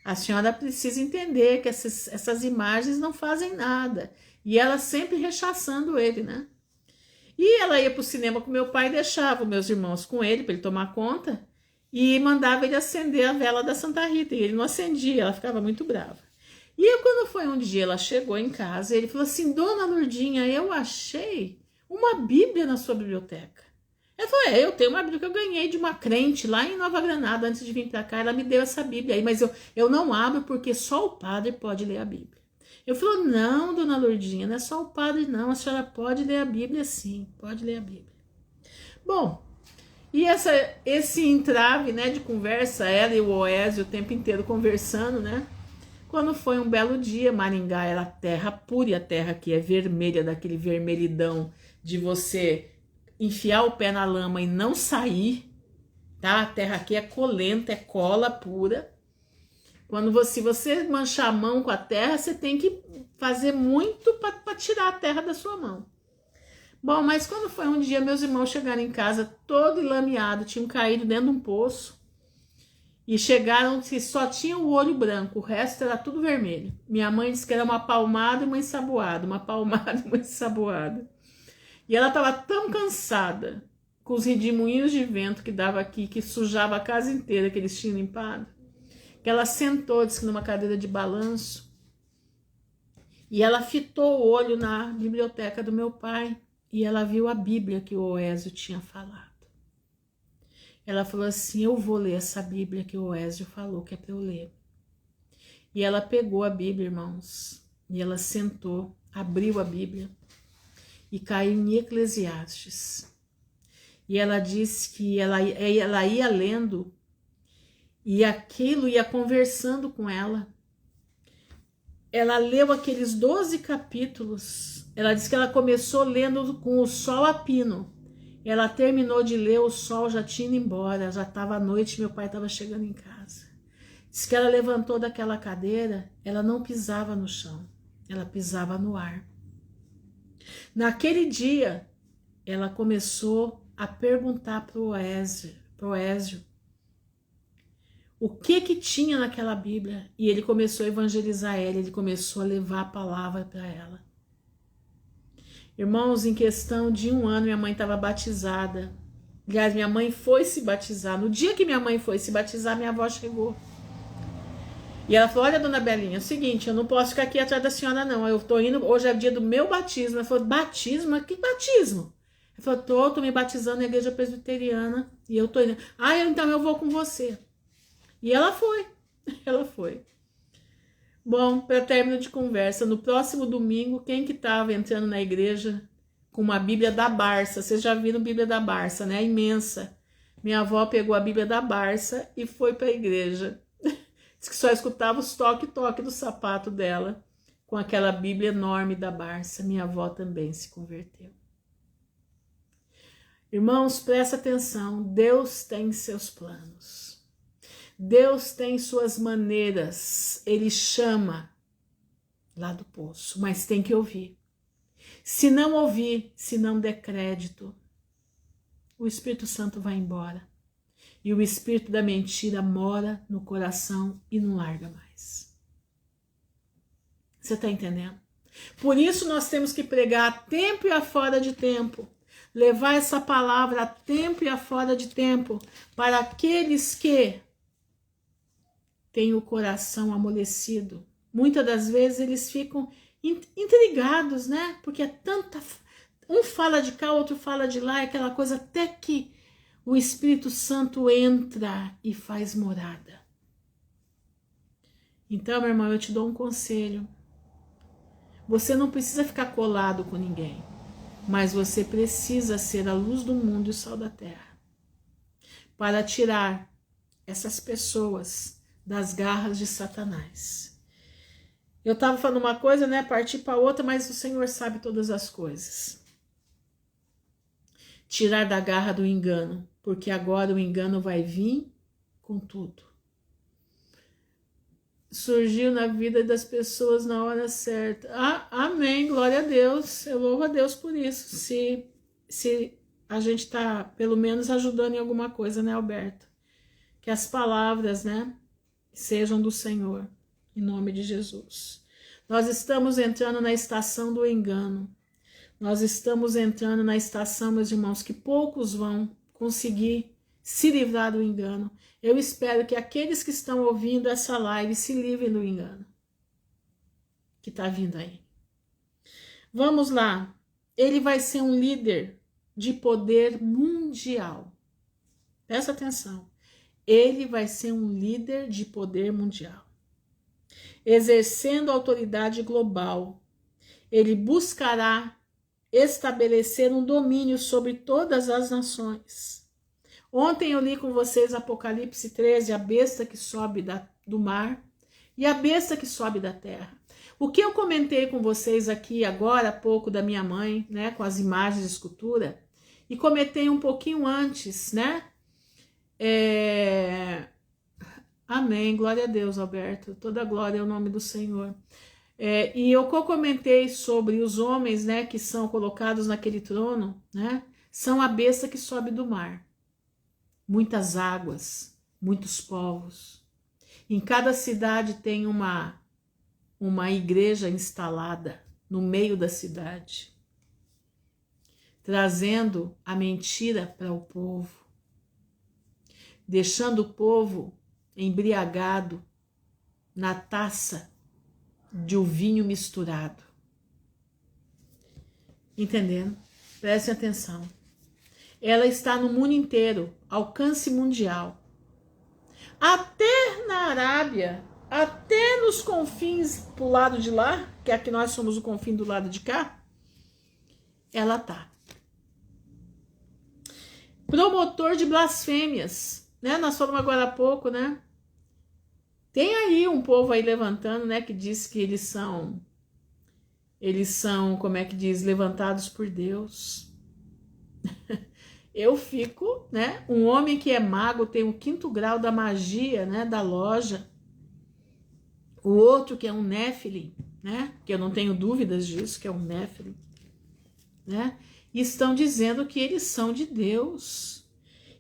a senhora precisa entender que essas imagens não fazem nada. E ela sempre rechaçando ele, né? E ela ia para o cinema com meu pai e deixava meus irmãos com ele para ele tomar conta e mandava ele acender a vela da Santa Rita. E ele não acendia, ela ficava muito brava. E quando foi um dia, ela chegou em casa e ele falou assim: Dona Lourdinha, eu achei uma Bíblia na sua biblioteca. Ela falou: eu tenho uma Bíblia que eu ganhei de uma crente lá em Nova Granada antes de vir para cá. Ela me deu essa Bíblia aí, mas eu não abro porque só o padre pode ler a Bíblia. Eu falei: não, dona Lourdinha, não é só o padre não, a senhora pode ler a Bíblia sim, pode ler a Bíblia. Bom, e esse entrave, né, de conversa, ela e o Oésio o tempo inteiro conversando, né? Quando foi um belo dia, Maringá era terra pura, e a terra que é vermelha, daquele vermelhidão de você enfiar o pé na lama e não sair, tá? A terra aqui é colenta, é cola pura. Se você manchar a mão com a terra, você tem que fazer muito para tirar a terra da sua mão. Bom, mas quando foi um dia, meus irmãos chegaram em casa todo enlameado, tinham caído dentro de um poço e chegaram que só tinha o olho branco, o resto era tudo vermelho. Minha mãe disse que era uma palmada e uma ensaboada, uma palmada e uma ensaboada. E ela estava tão cansada com os redemoinhos de vento que dava aqui, que sujava a casa inteira que eles tinham limpado, que ela sentou, disse que numa cadeira de balanço, e ela fitou o olho na biblioteca do meu pai, e ela viu a Bíblia que o Oésio tinha falado. Ela falou assim: eu vou ler essa Bíblia que o Oésio falou que é para eu ler. E ela pegou a Bíblia, irmãos, e ela sentou, abriu a Bíblia, e caiu em Eclesiastes. E ela disse que ela ia lendo, e aquilo ia conversando com ela. Ela leu aqueles 12 capítulos. Ela disse que ela começou lendo com o sol a pino. Ela terminou de ler, o sol já tinha ido embora, já estava à noite, meu pai estava chegando em casa. Diz que ela levantou daquela cadeira, ela não pisava no chão, ela pisava no ar. Naquele dia, ela começou a perguntar para o Ézio o que tinha naquela Bíblia, e ele começou a evangelizar ela, ele começou a levar a palavra para ela. Irmãos, em questão de 1 ano, minha mãe estava batizada. Aliás, minha mãe foi se batizar. No dia que minha mãe foi se batizar, minha avó chegou. E ela falou, olha, dona Belinha, é o seguinte, eu não posso ficar aqui atrás da senhora, não. Eu tô indo, hoje é dia do meu batismo. Ela falou, batismo? Que batismo? Ela falou, tô me batizando na igreja presbiteriana e eu tô indo. Ah, então eu vou com você. E ela foi, ela foi. Bom, para término de conversa, no próximo domingo, quem que estava entrando na igreja com uma Bíblia da Barça? Vocês já viram a Bíblia da Barça, né? Imensa. Minha avó pegou a Bíblia da Barça e foi para a igreja. Diz que só escutava os toque-toque do sapato dela com aquela Bíblia enorme da Barça. Minha avó também se converteu. Irmãos, presta atenção. Deus tem seus planos. Deus tem suas maneiras, ele chama lá do poço, mas tem que ouvir. Se não ouvir, se não der crédito, o Espírito Santo vai embora. E o espírito da mentira mora no coração e não larga mais. Você está entendendo? Por isso nós temos que pregar a tempo e a fora de tempo. Levar essa palavra a tempo e a fora de tempo para aqueles que tem o coração amolecido. Muitas das vezes eles ficam intrigados, né? Porque é tanta... Um fala de cá, outro fala de lá, é aquela coisa até que o Espírito Santo entra e faz morada. Então, meu irmão, eu te dou um conselho. Você não precisa ficar colado com ninguém, mas você precisa ser a luz do mundo e o sal da terra para tirar essas pessoas das garras de Satanás. Eu estava falando uma coisa, né? Partir para outra, mas o Senhor sabe todas as coisas. Tirar da garra do engano, porque agora o engano vai vir com tudo. Surgiu na vida das pessoas na hora certa. Ah, amém, glória a Deus. Eu louvo a Deus por isso. Se a gente está, pelo menos, ajudando em alguma coisa, né, Alberto? Que as palavras, né, sejam do Senhor, em nome de Jesus. Nós estamos entrando na estação do engano. Nós estamos entrando na estação, meus irmãos, que poucos vão conseguir se livrar do engano. Eu espero que aqueles que estão ouvindo essa live se livrem do engano que está vindo aí. Vamos lá. Ele vai ser um líder de poder mundial. Presta atenção. Ele vai ser um líder de poder mundial. Exercendo autoridade global, ele buscará estabelecer um domínio sobre todas as nações. Ontem eu li com vocês Apocalipse 13, a besta que sobe do mar e a besta que sobe da terra. O que eu comentei com vocês aqui agora há pouco da minha mãe, né, com as imagens de escultura, e comentei um pouquinho antes, né? Amém, glória a Deus, Alberto, toda glória é o nome do Senhor. E eu comentei sobre os homens, né, que são colocados naquele trono, né, são a besta que sobe do mar. Muitas águas, muitos povos. Em cada cidade tem uma igreja instalada no meio da cidade, trazendo a mentira para o povo, deixando o povo embriagado na taça de um vinho misturado. Entendendo? Prestem atenção. Ela está no mundo inteiro, alcance mundial. Até na Arábia, até nos confins pro lado de lá, que aqui nós somos o confim do lado de cá, ela tá. Promotor de blasfêmias, né? Nós falamos agora há pouco, né? Tem aí um povo aí levantando, né, que diz que eles são, como é que diz, levantados por Deus. Eu fico, né, um homem que é mago tem o 5º grau da magia, né, da loja, O outro que é um Néfilim, né? Que eu não tenho dúvidas disso, que é um Néfilim, né? E estão dizendo que eles são de Deus.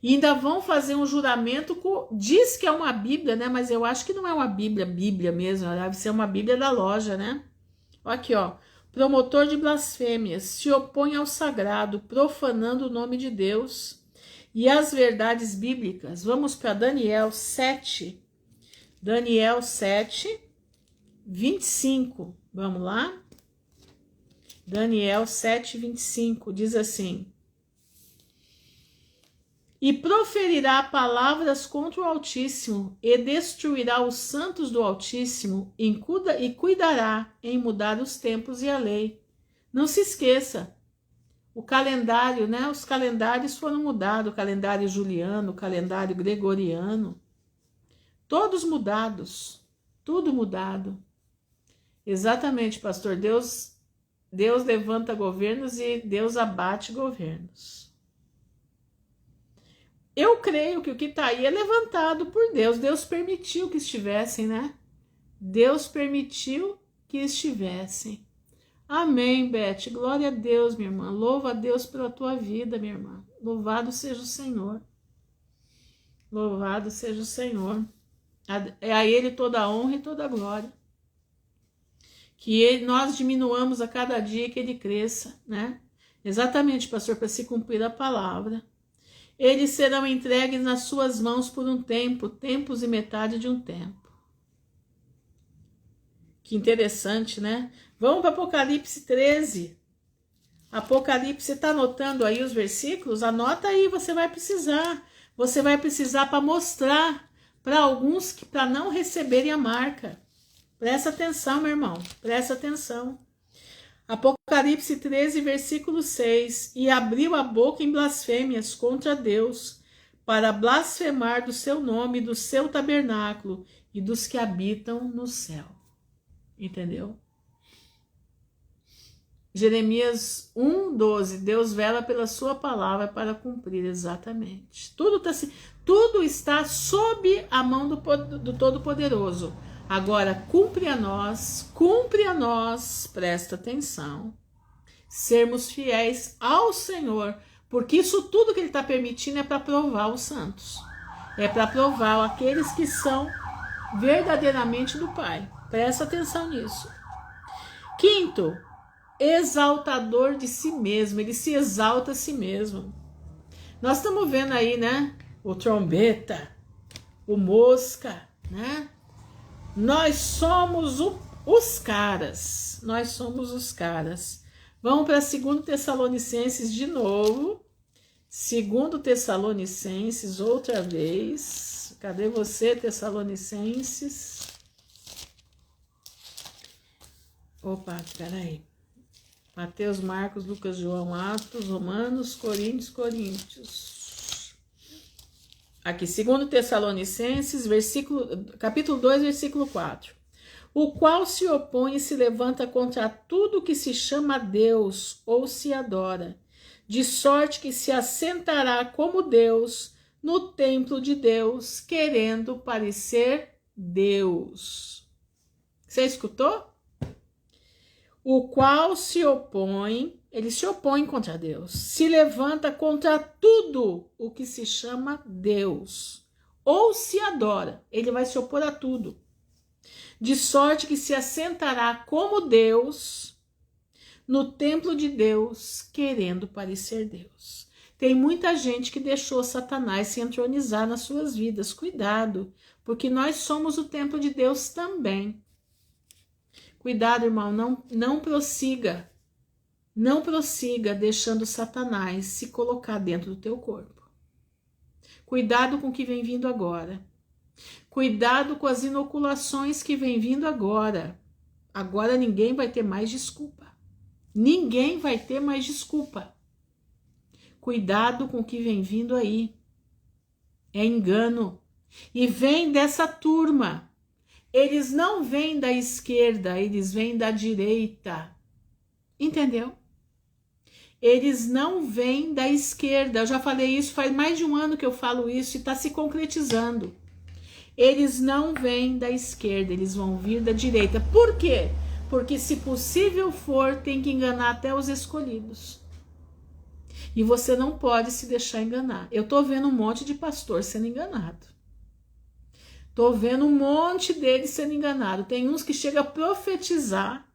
E ainda vão fazer um juramento, diz que é uma Bíblia, né? Mas eu acho que não é uma Bíblia mesmo, deve ser uma Bíblia da loja, né? Aqui, ó. Promotor de blasfêmias, se opõe ao sagrado, profanando o nome de Deus e as verdades bíblicas. Vamos para Daniel 7. Daniel 7, 25. Vamos lá? Daniel 7, 25 diz assim: e proferirá palavras contra o Altíssimo, e destruirá os santos do Altíssimo, e cuidará em mudar os tempos e a lei. Não se esqueça, o calendário, né? Os calendários foram mudados, o calendário juliano, o calendário gregoriano, todos mudados, tudo mudado. Exatamente, pastor, Deus levanta governos e Deus abate governos. Eu creio que o que está aí é levantado por Deus. Deus permitiu que estivessem, né? Deus permitiu que estivessem. Amém, Beth. Glória a Deus, minha irmã. Louva a Deus pela tua vida, minha irmã. Louvado seja o Senhor. Louvado seja o Senhor. É a Ele toda a honra e toda a glória. Que nós diminuamos a cada dia, que Ele cresça, né? Exatamente, pastor, para se cumprir a palavra. Eles serão entregues nas suas mãos por um tempo, tempos e metade de um tempo. Que interessante, né? Vamos para Apocalipse 13. Apocalipse, você está anotando aí os versículos? Anota aí, você vai precisar. Você vai precisar para mostrar para alguns que para não receberem a marca. Presta atenção, meu irmão, presta atenção. Apocalipse 13, versículo 6. E abriu a boca em blasfêmias contra Deus, para blasfemar do seu nome, do seu tabernáculo e dos que habitam no céu. Entendeu? Jeremias 1:12. Deus vela pela sua palavra para cumprir, exatamente. Tudo está sob a mão do Todo-Poderoso. Agora, cumpre a nós, presta atenção, sermos fiéis ao Senhor, porque isso tudo que Ele está permitindo é para provar os santos, é para provar aqueles que são verdadeiramente do Pai. Presta atenção nisso. Quinto, exaltador de si mesmo, ele se exalta a si mesmo. Nós estamos vendo aí, né, o trombeta, o mosca, né? Nós somos os caras. Nós somos os caras. Vamos para 2 Tessalonicenses de novo. 2 Tessalonicenses, outra vez. Cadê você, Tessalonicenses? Opa, peraí. Mateus, Marcos, Lucas, João, Atos, Romanos, Coríntios. Aqui, 2 Tessalonicenses, capítulo 2, versículo 4. O qual se opõe e se levanta contra tudo que se chama Deus ou se adora, de sorte que se assentará como Deus no templo de Deus, querendo parecer Deus. Você escutou? O qual se opõe, ele se opõe contra Deus, se levanta contra tudo o que se chama Deus, ou se adora, ele vai se opor a tudo, de sorte que se assentará como Deus no templo de Deus, querendo parecer Deus. Tem muita gente que deixou Satanás se entronizar nas suas vidas, cuidado, porque nós somos o templo de Deus também. Cuidado, irmão, não prossiga. Não prossiga deixando Satanás se colocar dentro do teu corpo. Cuidado com o que vem vindo agora. Cuidado com as inoculações que vem vindo agora. Agora ninguém vai ter mais desculpa. Ninguém vai ter mais desculpa. Cuidado com o que vem vindo aí. É engano. E vem dessa turma. Eles não vêm da esquerda, eles vêm da direita. Entendeu? Eles não vêm da esquerda. Eu já falei isso, faz mais de um ano que eu falo isso e está se concretizando. Eles não vêm da esquerda, eles vão vir da direita. Por quê? Porque se possível for, tem que enganar até os escolhidos. E você não pode se deixar enganar. Eu tô vendo um monte de pastor sendo enganado. Tô vendo um monte deles sendo enganado. Tem uns que chegam a profetizar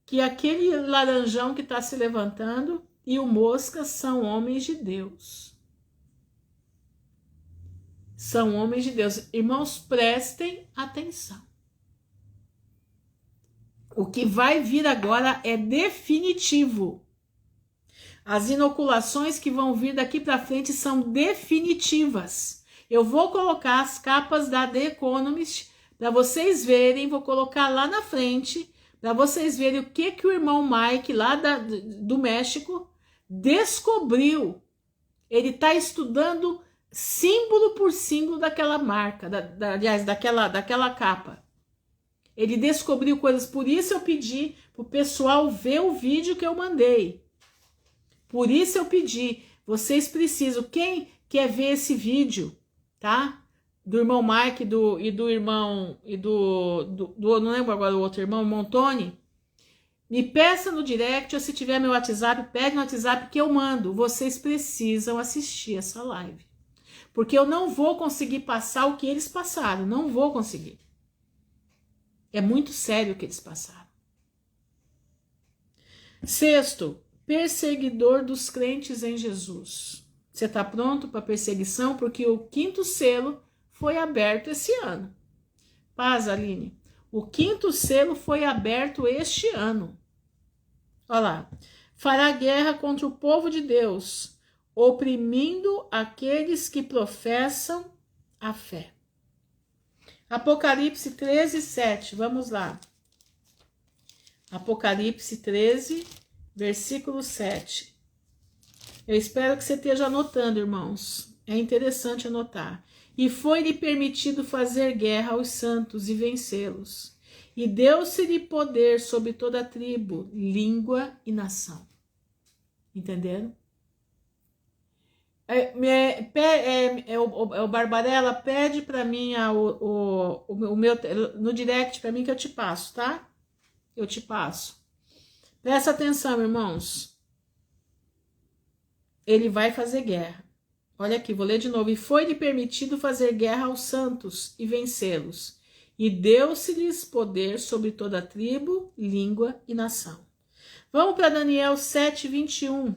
que aquele laranjão que está se levantando e o Mosca são homens de Deus. São homens de Deus. Irmãos, prestem atenção. O que vai vir agora é definitivo. As inoculações que vão vir daqui para frente são definitivas. Eu vou colocar as capas da The Economist para vocês verem, vou colocar lá na frente, para vocês verem o que o irmão Mike, lá do México, descobriu. Ele está estudando símbolo por símbolo daquela marca, aliás, daquela capa. Ele descobriu coisas, por isso eu pedi para o pessoal ver o vídeo que eu mandei. Por isso eu pedi, vocês precisam, quem quer ver esse vídeo, tá? Do irmão Mike e do irmão, não lembro agora o outro irmão, o irmão Tony, me peça no direct, ou se tiver meu WhatsApp, pede no WhatsApp que eu mando. Vocês precisam assistir essa live. Porque eu não vou conseguir passar o que eles passaram, não vou conseguir. É muito sério o que eles passaram. Sexto, perseguidor dos crentes em Jesus. Você está pronto para perseguição? Porque o 5º selo foi aberto esse ano. Paz, Aline. O 5º selo foi aberto este ano. Olha lá. Fará guerra contra o povo de Deus, oprimindo aqueles que professam a fé. Apocalipse 13, 7. Vamos lá. Apocalipse 13, versículo 7. Eu espero que você esteja anotando, irmãos. É interessante anotar. E foi-lhe permitido fazer guerra aos santos e vencê-los. E deu-se-lhe poder sobre toda a tribo, língua e nação. Entenderam? O Barbarella, pede para mim o meu no direct para mim que eu te passo, tá? Eu te passo. Presta atenção, irmãos. Ele vai fazer guerra. Olha aqui, vou ler de novo. E foi-lhe permitido fazer guerra aos santos e vencê-los. E deu-se-lhes poder sobre toda a tribo, língua e nação. Vamos para Daniel 7, 21.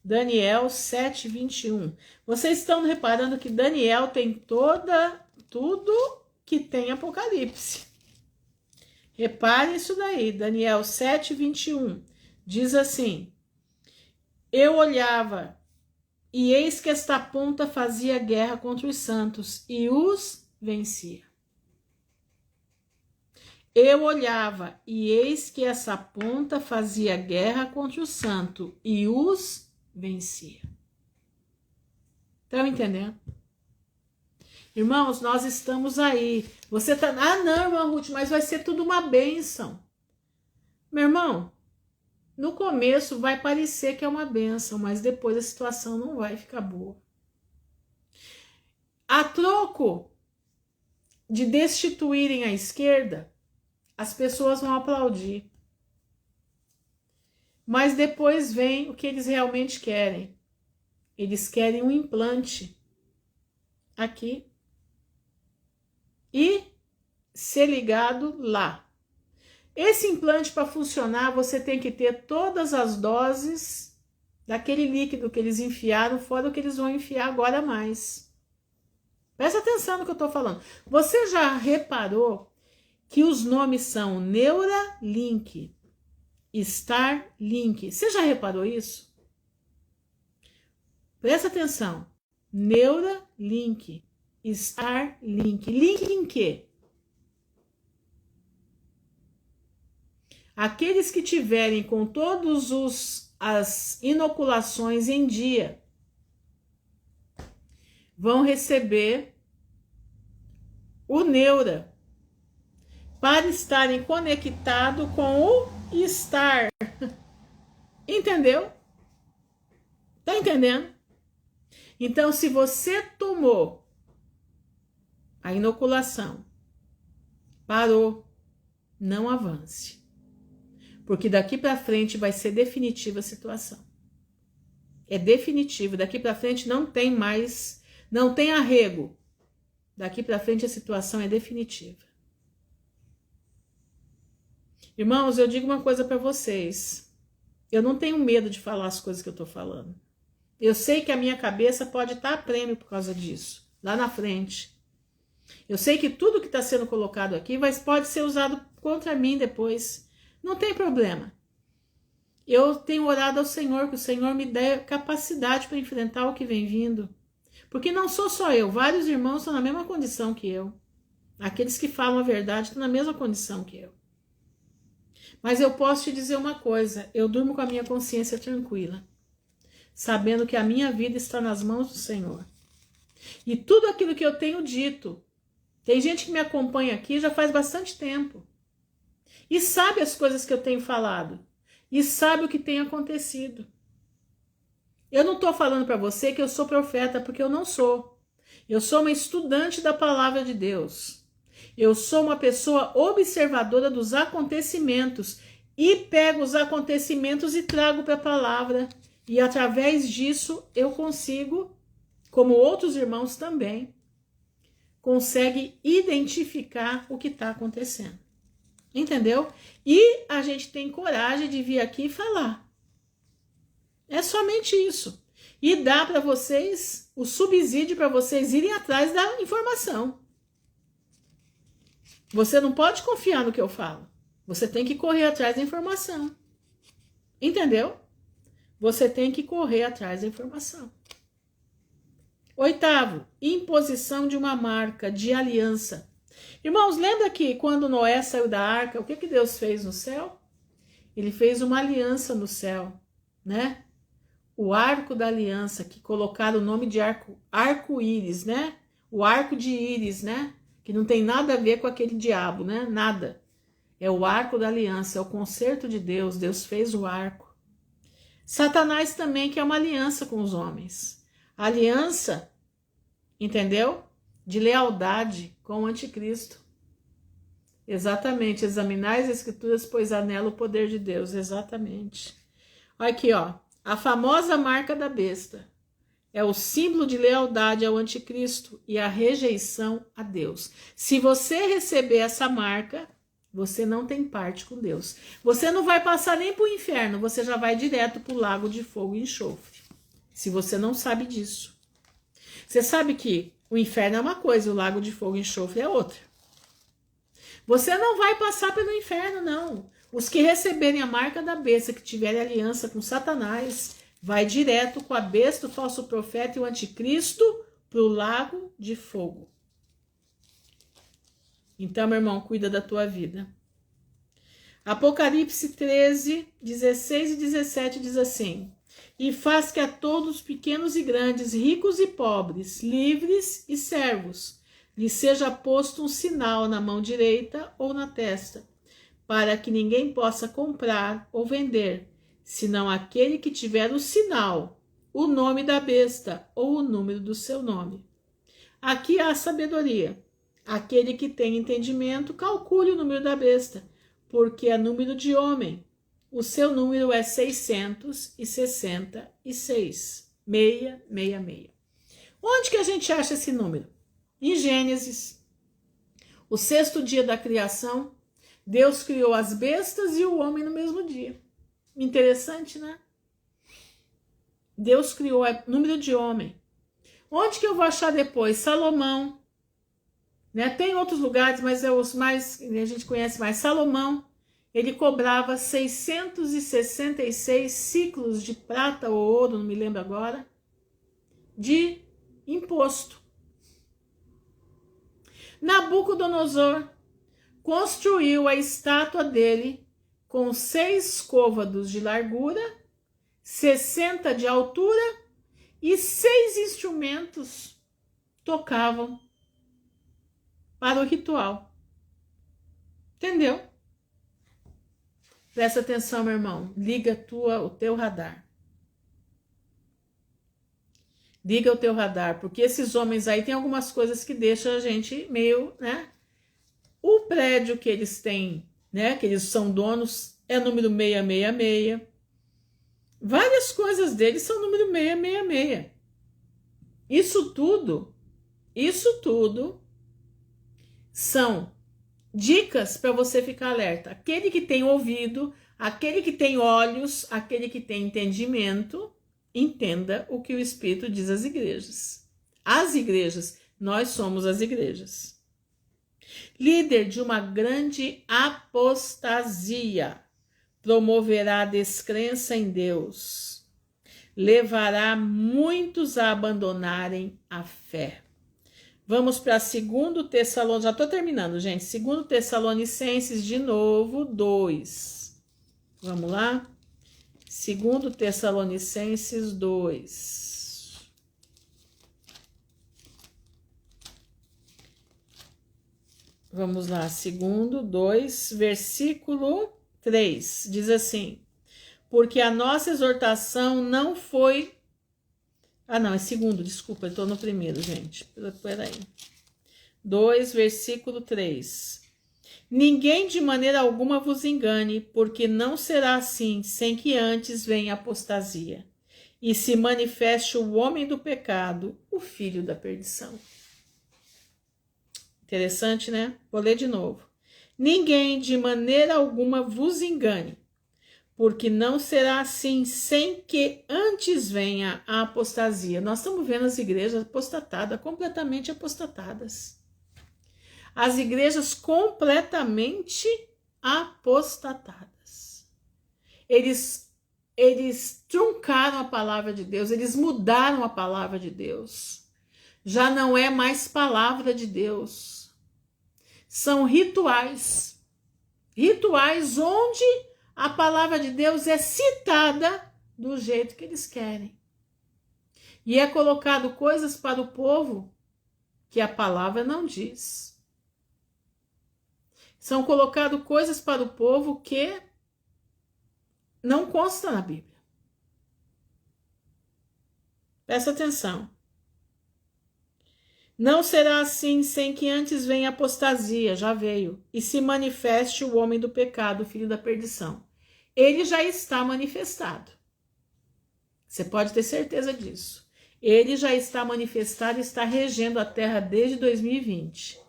Daniel 7, 21. Vocês estão reparando que Daniel tem tudo que tem Apocalipse. Reparem isso daí. Daniel 7, 21. Diz assim: eu olhava, e eis que esta ponta fazia guerra contra os santos, e os vencia. Eu olhava, e eis que essa ponta fazia guerra contra o santo, e os vencia. Estão entendendo? Irmãos, nós estamos aí. Você tá... Ah, não, irmã Ruth, mas vai ser tudo uma bênção. Meu irmão, no começo vai parecer que é uma bênção, mas depois a situação não vai ficar boa. A troco de destituírem a esquerda, as pessoas vão aplaudir. Mas depois vem o que eles realmente querem. Eles querem um implante aqui e ser ligado lá. Esse implante, para funcionar, você tem que ter todas as doses daquele líquido que eles enfiaram, fora o que eles vão enfiar agora mais. Presta atenção no que eu estou falando. Você já reparou que os nomes são Neuralink, Starlink? Você já reparou isso? Presta atenção. Neuralink, Starlink. Link em quê? Aqueles que tiverem com todos as inoculações em dia vão receber o Neura para estarem conectados com o Star. Entendeu? Tá entendendo? Então, se você tomou a inoculação, parou, não avance. Porque daqui para frente vai ser definitiva a situação. É definitivo. Daqui para frente não tem mais, não tem arrego. Daqui para frente a situação é definitiva. Irmãos, eu digo uma coisa para vocês. Eu não tenho medo de falar as coisas que eu estou falando. Eu sei que a minha cabeça pode estar a prêmio por causa disso, lá na frente. Eu sei que tudo que está sendo colocado aqui pode ser usado contra mim depois. Não tem problema. Eu tenho orado ao Senhor, que o Senhor me dê capacidade para enfrentar o que vem vindo. Porque não sou só eu, vários irmãos estão na mesma condição que eu. Aqueles que falam a verdade estão na mesma condição que eu. Mas eu posso te dizer uma coisa, eu durmo com a minha consciência tranquila, sabendo que a minha vida está nas mãos do Senhor. E tudo aquilo que eu tenho dito, tem gente que me acompanha aqui já faz bastante tempo, e sabe as coisas que eu tenho falado, e sabe o que tem acontecido. Eu não estou falando para você que eu sou profeta, porque eu não sou. Eu sou uma estudante da palavra de Deus. Eu sou uma pessoa observadora dos acontecimentos e pego os acontecimentos e trago para a palavra. E através disso eu consigo, como outros irmãos também, consegue identificar o que está acontecendo. Entendeu? E a gente tem coragem de vir aqui e falar. É somente isso. E dá para vocês o subsídio para vocês irem atrás da informação. Você não pode confiar no que eu falo. Você tem que correr atrás da informação. Entendeu? Você tem que correr atrás da informação. 8º, imposição de uma marca de aliança. Irmãos, lembra que quando Noé saiu da arca, o que Deus fez no céu? Ele fez uma aliança no céu, né? O arco da aliança, que colocaram o nome de arco-íris, né? O arco de íris, né? Que não tem nada a ver com aquele diabo, né? Nada. É o arco da aliança, é o concerto de Deus. Deus fez o arco. Satanás também quer uma aliança com os homens. Aliança, entendeu? De lealdade com o anticristo. Exatamente. Examinai as escrituras, pois anela o poder de Deus. Exatamente. Olha aqui, ó. A famosa marca da besta é o símbolo de lealdade ao anticristo e a rejeição a Deus. Se você receber essa marca, você não tem parte com Deus. Você não vai passar nem para o inferno, você já vai direto para o lago de fogo e enxofre. Se você não sabe disso. Você sabe que o inferno é uma coisa, o lago de fogo e enxofre é outra. Você não vai passar pelo inferno, não. Os que receberem a marca da besta, que tiverem aliança com Satanás, vai direto com a besta, o falso profeta e o anticristo para o lago de fogo. Então, meu irmão, cuida da tua vida. Apocalipse 13, 16 e 17 diz assim: e faz que a todos, pequenos e grandes, ricos e pobres, livres e servos, lhe seja posto um sinal na mão direita ou na testa, para que ninguém possa comprar ou vender, senão aquele que tiver o sinal, o nome da besta ou o número do seu nome. Aqui há sabedoria. Aquele que tem entendimento, calcule o número da besta, porque é número de homem. O seu número é 666. 666. Onde que a gente acha esse número? Em Gênesis. O 6º dia da criação, Deus criou as bestas e o homem no mesmo dia. Interessante, né? Deus criou o número de homem. Onde que eu vou achar depois? Salomão. Né? Tem outros lugares, mas é os mais, a gente conhece mais. Salomão, ele cobrava 666 ciclos de prata ou ouro, não me lembro agora, de imposto. Nabucodonosor construiu a estátua dele com 6 côvados de largura, 60 de altura e 6 instrumentos tocavam para o ritual. Entendeu? Presta atenção, meu irmão. Liga o teu radar. Liga o teu radar, porque esses homens aí tem algumas coisas que deixam a gente meio, né? O prédio que eles têm, né? Que eles são donos, é número 666. Várias coisas deles são número 666. Isso tudo são dicas para você ficar alerta. Aquele que tem ouvido, aquele que tem olhos, aquele que tem entendimento, entenda o que o Espírito diz às igrejas. As igrejas, nós somos as igrejas. Líder de uma grande apostasia, promoverá a descrença em Deus, levará muitos a abandonarem a fé. Vamos para 2 Tessalonicenses, já estou terminando, gente. 2 Tessalonicenses, de novo, 2. Vamos lá? 2 Tessalonicenses 2. Vamos lá, 2, versículo 3. Diz assim: porque a nossa exortação não foi... Ah, não, é 2, desculpa, eu estou no 1, gente. Peraí. 2, versículo 3. Ninguém de maneira alguma vos engane, porque não será assim, sem que antes venha a apostasia, e se manifeste o homem do pecado, o filho da perdição. Interessante, né? Vou ler de novo. Ninguém de maneira alguma vos engane, porque não será assim, sem que antes venha a apostasia. Nós estamos vendo as igrejas apostatadas, completamente apostatadas. As igrejas completamente apostatadas. Eles truncaram a palavra de Deus, eles mudaram a palavra de Deus. Já não é mais palavra de Deus. São rituais. Rituais onde a palavra de Deus é citada do jeito que eles querem. E é colocado coisas para o povo que a palavra não diz. São colocadas coisas para o povo que não consta na Bíblia. Presta atenção. Não será assim sem que antes venha a apostasia, já veio, e se manifeste o homem do pecado, o filho da perdição. Ele já está manifestado. Você pode ter certeza disso. Ele já está manifestado e está regendo a terra desde 2020.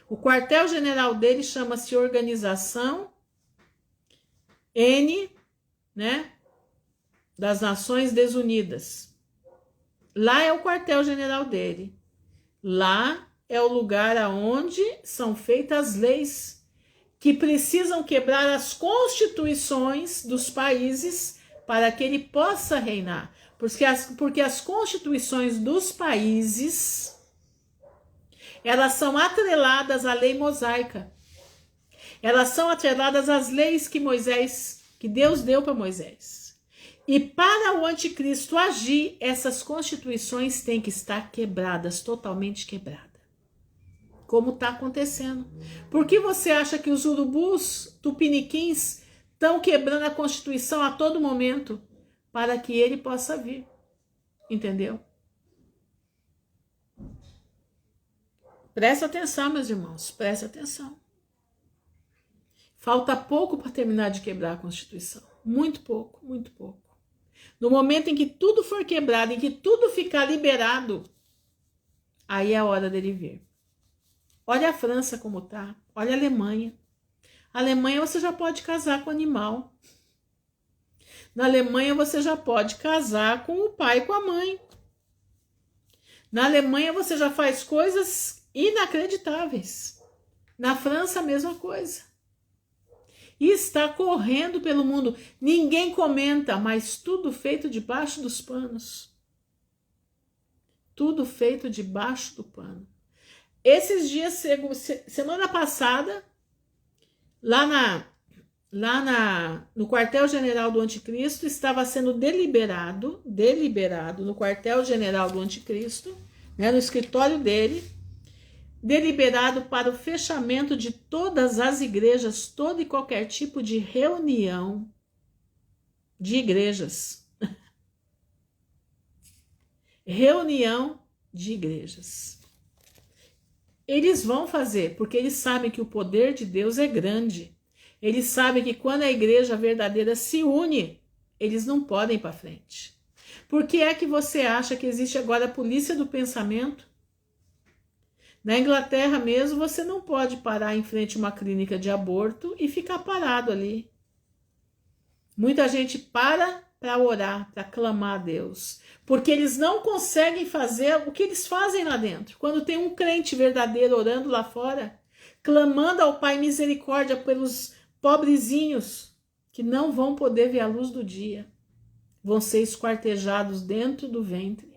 O quartel-general dele chama-se Organização N, né, das Nações Desunidas. Lá é o quartel-general dele. Lá é o lugar aonde são feitas as leis que precisam quebrar as constituições dos países para que ele possa reinar. Porque as constituições dos países, elas são atreladas à lei mosaica. Elas são atreladas às leis que Deus deu para Moisés. E para o anticristo agir, essas constituições têm que estar quebradas, totalmente quebradas. Como está acontecendo. Por que você acha que os urubus tupiniquins estão quebrando a Constituição a todo momento? Para que ele possa vir. Entendeu? Presta atenção, meus irmãos, presta atenção. Falta pouco para terminar de quebrar a Constituição. Muito pouco, muito pouco. No momento em que tudo for quebrado, em que tudo ficar liberado, aí é a hora dele vir. Olha a França como tá, olha a Alemanha. Na Alemanha você já pode casar com animal. Na Alemanha você já pode casar com o pai e com a mãe. Na Alemanha você já faz coisas inacreditáveis. Na França a mesma coisa. E está correndo pelo mundo. Ninguém comenta, mas tudo feito debaixo dos panos. Tudo feito debaixo do pano. Esses dias, semana passada, no quartel-general do Anticristo, estava sendo deliberado no quartel-general do Anticristo, né, no escritório dele, deliberado para o fechamento de todas as igrejas, todo e qualquer tipo de reunião de igrejas. reunião de igrejas. Eles vão fazer, porque eles sabem que o poder de Deus é grande. Eles sabem que quando a igreja verdadeira se une, eles não podem ir para frente. Por que é que você acha que existe agora a polícia do pensamento? Na Inglaterra mesmo, você não pode parar em frente a uma clínica de aborto e ficar parado ali. Muita gente para orar, para clamar a Deus, porque eles não conseguem fazer o que eles fazem lá dentro. Quando tem um crente verdadeiro orando lá fora, clamando ao Pai misericórdia pelos pobrezinhos que não vão poder ver a luz do dia, vão ser esquartejados dentro do ventre.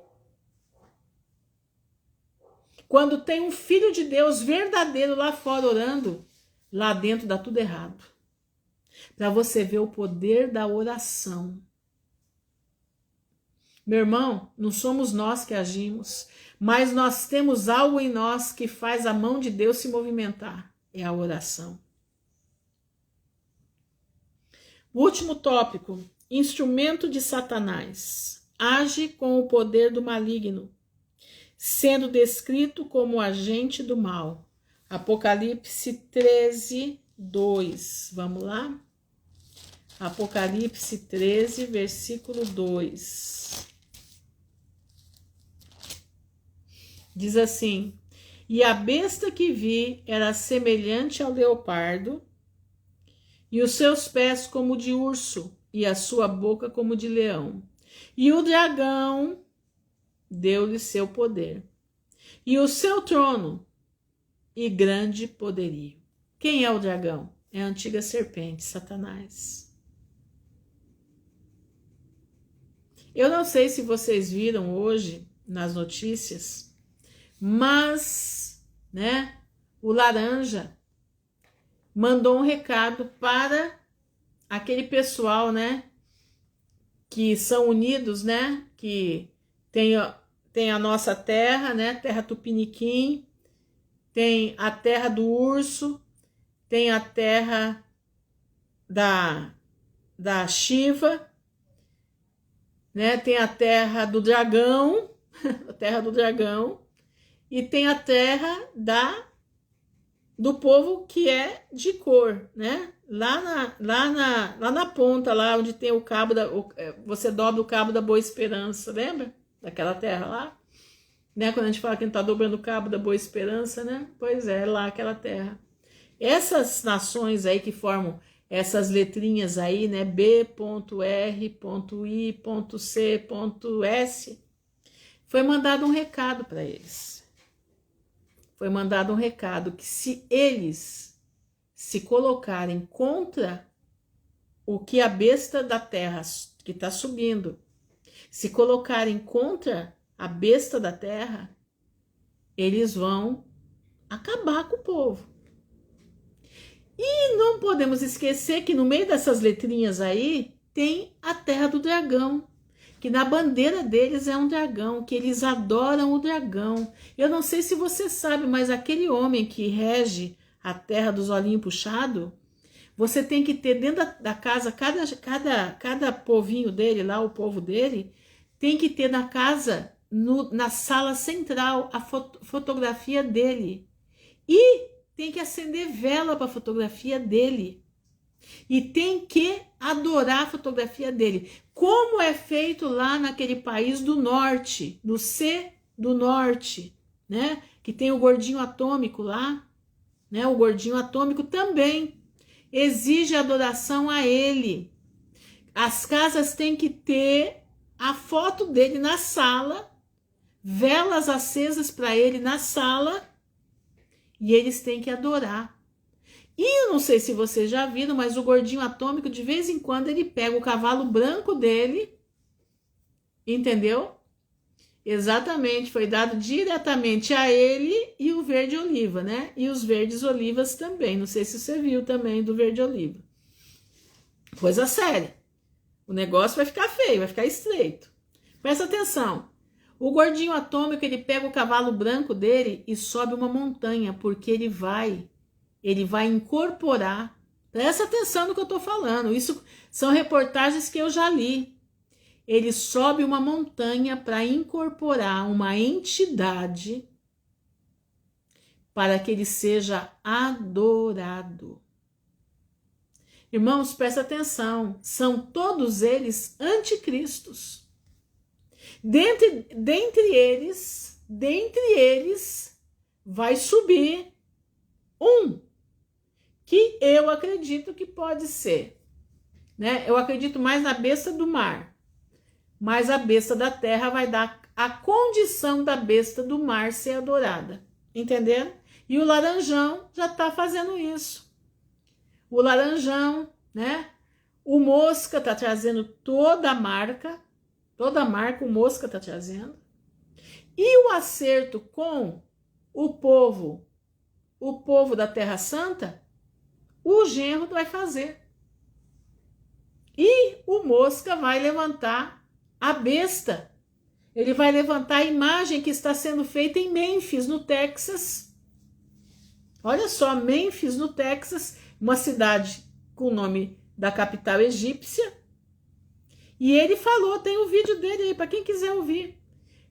Quando tem um filho de Deus verdadeiro lá fora orando, lá dentro dá tudo errado. Para você ver o poder da oração. Meu irmão, não somos nós que agimos, mas nós temos algo em nós que faz a mão de Deus se movimentar. É a oração. O último tópico, instrumento de Satanás. Age com o poder do maligno, sendo descrito como agente do mal. Apocalipse 13, 2. Vamos lá? Apocalipse 13, versículo 2. Diz assim: e a besta que vi era semelhante ao leopardo, e os seus pés como de urso, e a sua boca como de leão. E o dragão deu-lhe seu poder, e o seu trono, e grande poderio. Quem é o dragão? É a antiga serpente, Satanás. Eu não sei se vocês viram hoje nas notícias, mas, né, o Laranja mandou um recado para aquele pessoal, né, que são unidos, né, que tem a nossa terra, né, terra Tupiniquim, tem a terra do urso, tem a terra da Shiva, né, tem a terra do dragão, a terra do dragão, e tem a terra do povo que é de cor, né? Lá na ponta, lá onde tem o cabo você dobra o cabo da Boa Esperança, lembra? Daquela terra lá, né? Quando a gente fala que a gente tá dobrando o cabo da Boa Esperança, né? Pois é lá aquela terra. Essas nações aí que formam essas letrinhas aí, né? B.I.C.S, foi mandado um recado para eles. Foi mandado um recado que se eles se colocarem contra o que a besta da terra que está subindo, se colocarem contra a besta da terra, eles vão acabar com o povo. E não podemos esquecer que no meio dessas letrinhas aí tem a terra do dragão, que na bandeira deles é um dragão, que eles adoram o dragão. Eu não sei se você sabe, mas aquele homem que rege a terra dos olhinhos puxados, você tem que ter dentro da casa, cada povinho dele lá, o povo dele, tem que ter na casa, na sala central, a fotografia dele. E tem que acender vela para a fotografia dele. E tem que adorar a fotografia dele. Como é feito lá naquele país do norte, no C do norte, né? Que tem o gordinho atômico lá, né? O gordinho atômico também exige adoração a ele. As casas têm que ter a foto dele na sala, velas acesas para ele na sala, e eles têm que adorar. E eu não sei se vocês já viram, mas o gordinho atômico, de vez em quando, ele pega o cavalo branco dele, entendeu? Exatamente, foi dado diretamente a ele e o verde oliva, né? E os verdes olivas também, não sei se você viu também do verde oliva. Coisa séria. O negócio vai ficar feio, vai ficar estreito. Presta atenção. O gordinho atômico, ele pega o cavalo branco dele e sobe uma montanha, porque ele vai incorporar. Presta atenção no que eu estou falando. Isso são reportagens que eu já li. ele sobe uma montanha para incorporar uma entidade para que ele seja adorado. Irmãos, presta atenção, são todos eles anticristos. Dentre eles, vai subir um que eu acredito que pode ser, né? Eu acredito mais na besta do mar, mas a besta da terra vai dar a condição da besta do mar ser adorada, entendendo? E o laranjão já está fazendo isso. O laranjão, né? O mosca está trazendo toda a marca o mosca está trazendo. E o acerto com o povo da Terra Santa, o genro vai fazer. E o mosca vai levantar a besta. Ele vai levantar a imagem que está sendo feita em Mênfis, no Texas. Olha só, Mênfis, no Texas, uma cidade com o nome da capital egípcia. E ele falou, tem o vídeo dele aí para quem quiser ouvir,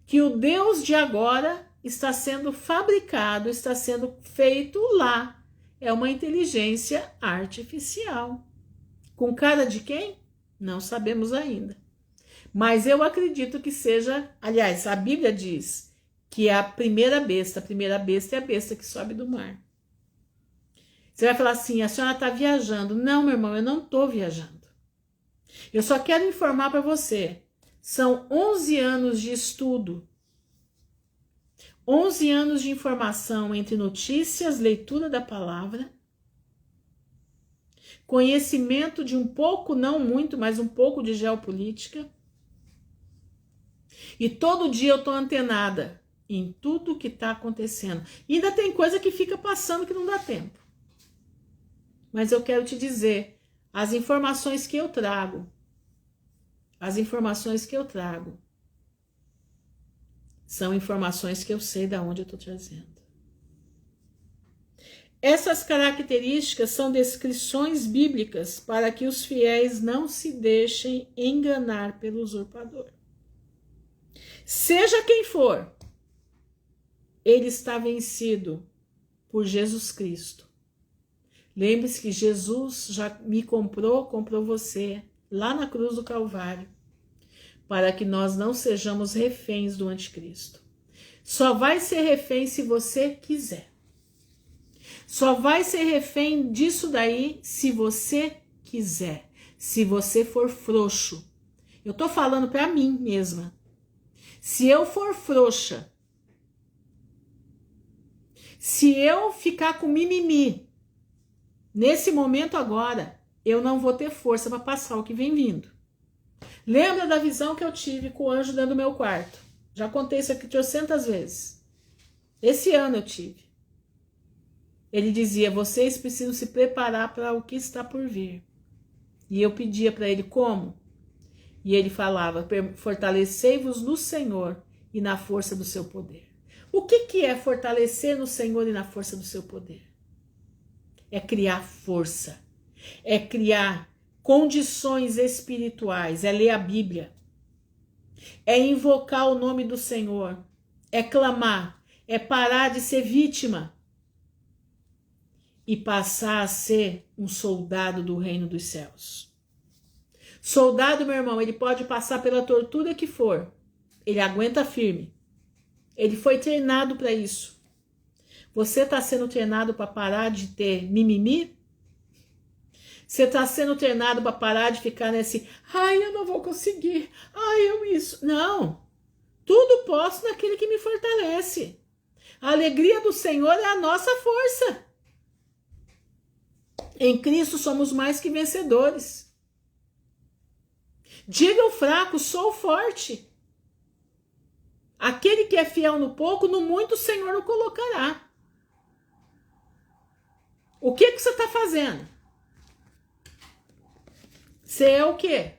que o Deus de agora está sendo fabricado, está sendo feito lá. É uma inteligência artificial. Com cara de quem? Não sabemos ainda. Mas eu acredito que seja, aliás, a Bíblia diz que é a primeira besta é a besta que sobe do mar. Você vai falar assim, a senhora está viajando. Não, meu irmão, eu não estou viajando. Eu só quero informar para você, são 11 anos de estudo, 11 anos de informação entre notícias, leitura da palavra, conhecimento de um pouco, não muito, mas um pouco de geopolítica. E todo dia eu estou antenada em tudo que está acontecendo. E ainda tem coisa que fica passando que não dá tempo. Mas eu quero te dizer, as informações que eu trago, são informações que eu sei de onde eu estou trazendo. Essas características são descrições bíblicas para que os fiéis não se deixem enganar pelo usurpador. Seja quem for, ele está vencido por Jesus Cristo. Lembre-se que Jesus já me comprou você lá na cruz do Calvário, para que nós não sejamos reféns do anticristo. Só vai ser refém se você quiser. Só vai ser refém disso daí se você quiser. Se você for frouxo. Eu tô falando para mim mesma. Se eu for frouxa, se eu ficar com mimimi, nesse momento agora, eu não vou ter força para passar o que vem vindo. Lembra da visão que eu tive com o anjo dentro do meu quarto? Já contei isso aqui 300 vezes. Esse ano eu tive. Ele dizia, vocês precisam se preparar para o que está por vir. E eu pedia para ele, como? E ele falava, fortalecei-vos no Senhor e na força do seu poder. O que é fortalecer no Senhor e na força do seu poder? É criar força, é criar condições espirituais, é ler a Bíblia, é invocar o nome do Senhor, é clamar, é parar de ser vítima e passar a ser um soldado do reino dos céus. Soldado, meu irmão, ele pode passar pela tortura que for, ele aguenta firme, ele foi treinado para isso. Você está sendo treinado para parar de ter mimimi? Você está sendo treinado para parar de ficar nesse, ai, eu não vou conseguir, ai, eu isso. Não, tudo posso naquele que me fortalece. A alegria do Senhor é a nossa força. Em Cristo somos mais que vencedores. Diga ao fraco, sou forte. Aquele que é fiel no pouco, no muito o Senhor o colocará. O que você está fazendo? Você é o quê?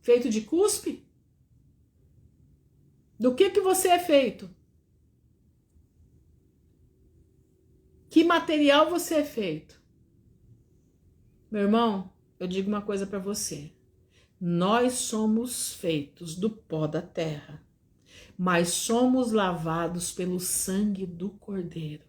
Feito de cuspe? Do que você é feito? Que material você é feito? Meu irmão, eu digo uma coisa para você. Nós somos feitos do pó da terra, mas somos lavados pelo sangue do Cordeiro.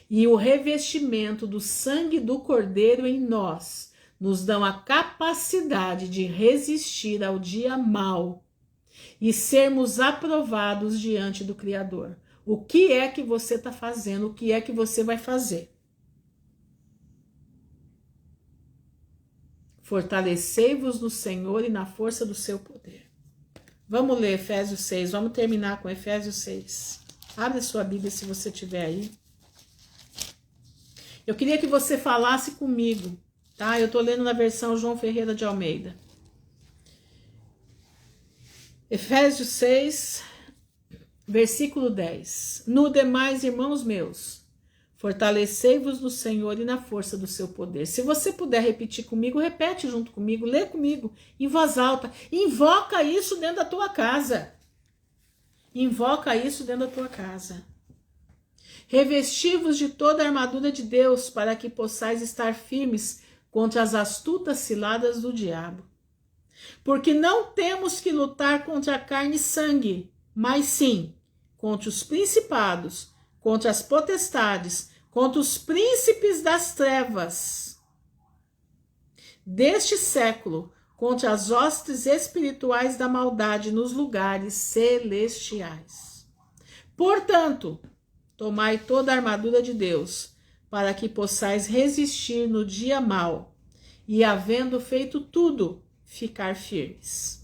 E o revestimento do sangue do Cordeiro em nós nos dá a capacidade de resistir ao dia mau e sermos aprovados diante do Criador. O que é que você está fazendo? O que é que você vai fazer? Fortalecei-vos no Senhor e na força do seu poder. Vamos ler Efésios 6, vamos terminar com Efésios 6. Abre sua Bíblia se você tiver aí. Eu queria que você falasse comigo, tá? Eu estou lendo na versão João Ferreira de Almeida. Efésios 6, versículo 10. No demais, irmãos meus, fortalecei-vos no Senhor e na força do seu poder. Se você puder repetir comigo, repete junto comigo, lê comigo, em voz alta. Invoca isso dentro da tua casa. Invoca isso dentro da tua casa. Revesti-vos de toda a armadura de Deus, para que possais estar firmes contra as astutas ciladas do diabo. Porque não temos que lutar contra a carne e sangue, mas sim contra os principados, contra as potestades, contra os príncipes das trevas deste século, contra as hostes espirituais da maldade nos lugares celestiais. Portanto, tomai toda a armadura de Deus, para que possais resistir no dia mau, e havendo feito tudo, ficar firmes.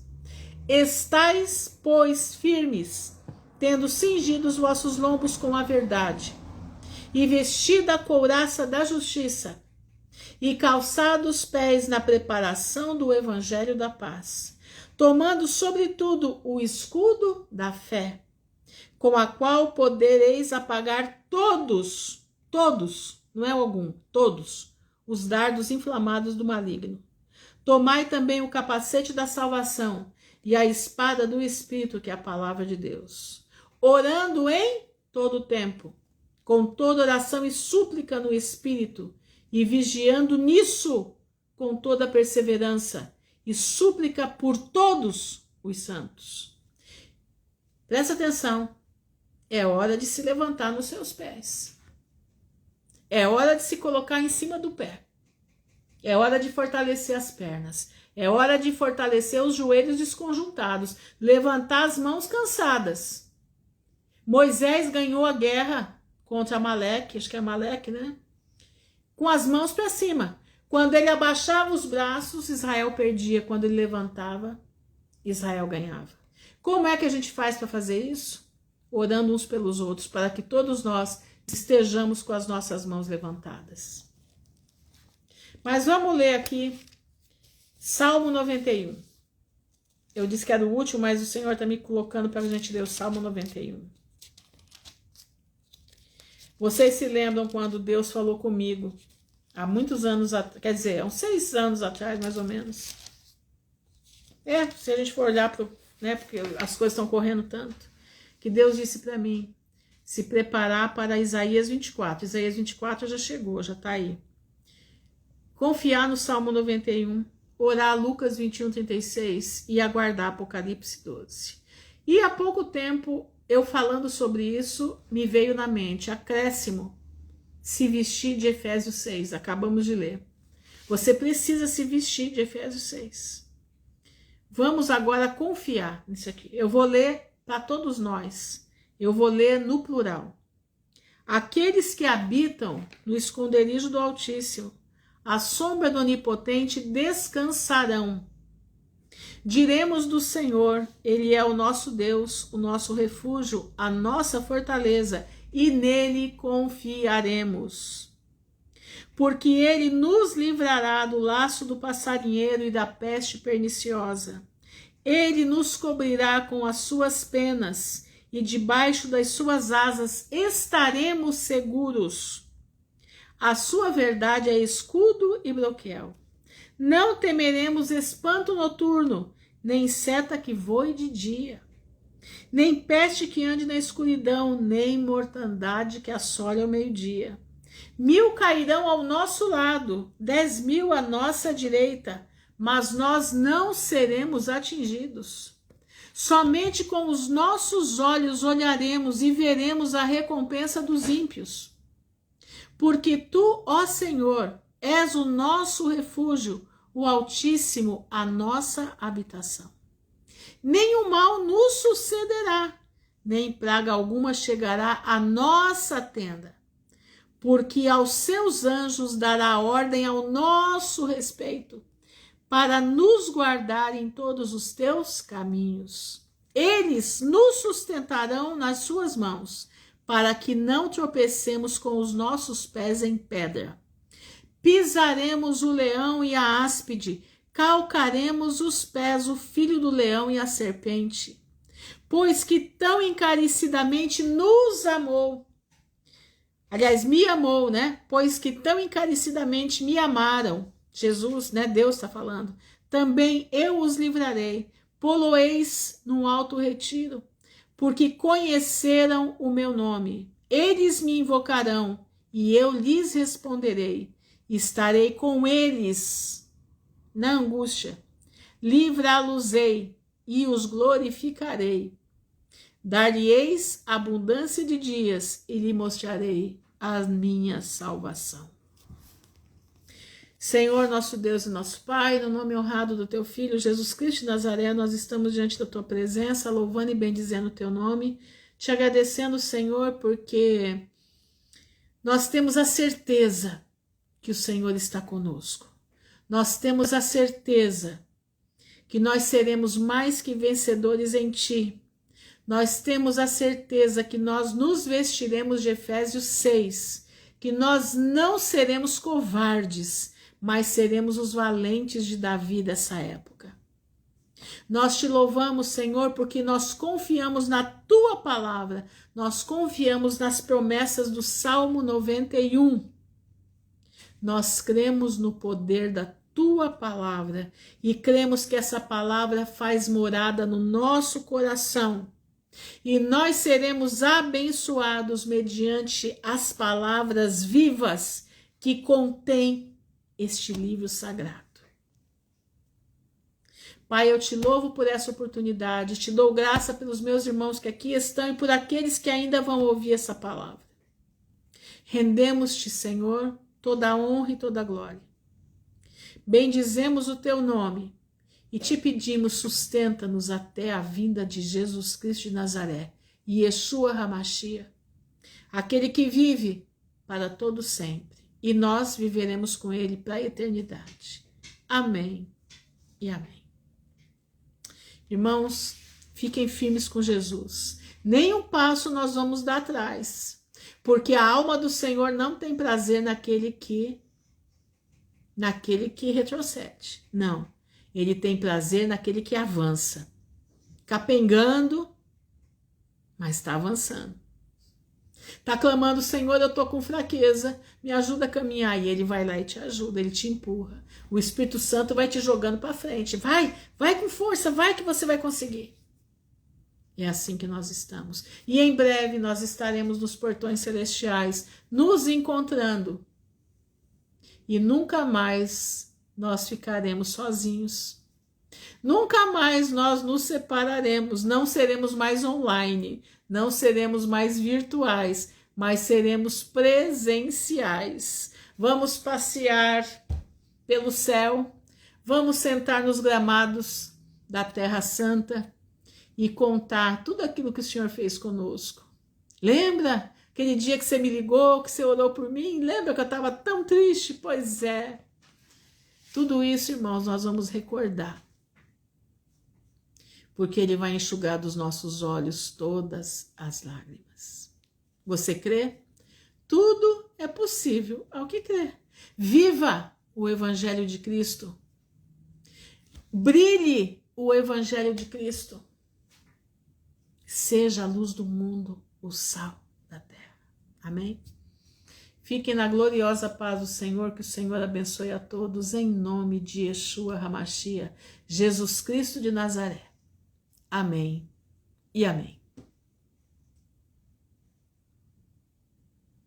Estais, pois, firmes, tendo cingido os vossos lombos com a verdade, e vestida a couraça da justiça, e calçado os pés na preparação do evangelho da paz, tomando sobretudo o escudo da fé, com a qual podereis apagar todos, não é algum, todos, os dardos inflamados do maligno. Tomai também o capacete da salvação e a espada do Espírito, que é a palavra de Deus, orando em todo o tempo, com toda oração e súplica no Espírito, e vigiando nisso com toda perseverança e súplica por todos os santos. Presta atenção, é hora de se levantar nos seus pés. É hora de se colocar em cima do pé. É hora de fortalecer as pernas. É hora de fortalecer os joelhos desconjuntados. Levantar as mãos cansadas. Moisés ganhou a guerra contra Amaleque, acho que é Amaleque, né? Com as mãos para cima. Quando ele abaixava os braços, Israel perdia. Quando ele levantava, Israel ganhava. Como é que a gente faz para fazer isso? Orando uns pelos outros, para que todos nós estejamos com as nossas mãos levantadas. Mas vamos ler aqui Salmo 91. Eu disse que era o último, mas o Senhor está me colocando para a gente ler o Salmo 91. Vocês se lembram quando Deus falou comigo, há muitos anos atrás, quer dizer, há uns 6 anos atrás, mais ou menos. Se a gente for olhar para, né, porque as coisas estão correndo tanto, que Deus disse para mim, se preparar para Isaías 24. Isaías 24 já chegou, já está aí. Confiar no Salmo 91, orar Lucas 21:36 e aguardar Apocalipse 12. E há pouco tempo, eu falando sobre isso, me veio na mente, acréscimo, se vestir de Efésios 6, acabamos de ler. Você precisa se vestir de Efésios 6. Vamos agora confiar nisso aqui. Eu vou ler para todos nós, eu vou ler no plural. Aqueles que habitam no esconderijo do Altíssimo, à sombra do Onipotente descansarão. Diremos do Senhor, Ele é o nosso Deus, o nosso refúgio, a nossa fortaleza, e nele confiaremos. Porque Ele nos livrará do laço do passarinheiro e da peste perniciosa. Ele nos cobrirá com as suas penas, e debaixo das suas asas estaremos seguros. A sua verdade é escudo e broquel. Não temeremos espanto noturno, nem seta que voe de dia, nem peste que ande na escuridão, nem mortandade que assole ao meio-dia. 1000 cairão ao nosso lado, 10.000 à nossa direita, mas nós não seremos atingidos. Somente com os nossos olhos olharemos e veremos a recompensa dos ímpios. Porque tu, ó Senhor, és o nosso refúgio, o Altíssimo, a nossa habitação. Nenhum mal nos sucederá, nem praga alguma chegará à nossa tenda, porque aos seus anjos dará ordem ao nosso respeito, para nos guardar em todos os teus caminhos. Eles nos sustentarão nas suas mãos, para que não tropecemos com os nossos pés em pedra. Pisaremos o leão e a áspide, calcaremos os pés o filho do leão e a serpente. Pois que tão encarecidamente nos amou. Aliás, me amou, né? Pois que tão encarecidamente me amaram. Jesus, né? Deus está falando. Também eu os livrarei. Poloeis num alto retiro. Porque conheceram o meu nome. Eles me invocarão e eu lhes responderei. Estarei com eles na angústia. Livrá-los-ei e os glorificarei. Dar-lhe-eis abundância de dias e lhe mostrarei a minha salvação. Senhor, nosso Deus e nosso Pai, no nome honrado do teu Filho, Jesus Cristo de Nazaré, nós estamos diante da tua presença, louvando e bendizendo o teu nome, te agradecendo, Senhor, porque nós temos a certeza que o Senhor está conosco. Nós temos a certeza que nós seremos mais que vencedores em ti. Nós temos a certeza que nós nos vestiremos de Efésios 6, que nós não seremos covardes, mas seremos os valentes de Davi dessa época. Nós te louvamos, Senhor, porque nós confiamos na tua palavra, nós confiamos nas promessas do Salmo 91. Nós cremos no poder da tua palavra e cremos que essa palavra faz morada no nosso coração. E nós seremos abençoados mediante as palavras vivas que contém este livro sagrado. Pai, eu te louvo por essa oportunidade, te dou graça pelos meus irmãos que aqui estão e por aqueles que ainda vão ouvir essa palavra. Rendemos-te, Senhor, toda a honra e toda a glória. Bendizemos o teu nome e te pedimos, sustenta-nos até a vinda de Jesus Cristo de Nazaré, Yeshua HaMashiach, aquele que vive para todo sempre, e nós viveremos com ele para a eternidade. Amém e amém. Irmãos, fiquem firmes com Jesus. Nem um passo nós vamos dar atrás, porque a alma do Senhor não tem prazer naquele que retrocede. Não. Ele tem prazer naquele que avança. Capengando, mas está avançando. Está clamando, Senhor, eu estou com fraqueza, me ajuda a caminhar. E ele vai lá e te ajuda, ele te empurra. O Espírito Santo vai te jogando para frente. Vai com força, vai que você vai conseguir. É assim que nós estamos. E em breve nós estaremos nos portões celestiais, nos encontrando. E nunca mais nós ficaremos sozinhos. Nunca mais nós nos separaremos, não seremos mais online, não seremos mais virtuais, mas seremos presenciais. Vamos passear pelo céu, vamos sentar nos gramados da Terra Santa e contar tudo aquilo que o Senhor fez conosco. Lembra aquele dia que você me ligou, que você orou por mim? Lembra que eu estava tão triste? Pois é. Tudo isso, irmãos, nós vamos recordar. Porque ele vai enxugar dos nossos olhos todas as lágrimas. Você crê? Tudo é possível ao que crê. Viva o Evangelho de Cristo. Brilhe o Evangelho de Cristo. Seja a luz do mundo, o sal da terra. Amém? Fiquem na gloriosa paz do Senhor, que o Senhor abençoe a todos, em nome de Yeshua HaMashiach, Jesus Cristo de Nazaré. Amém e amém.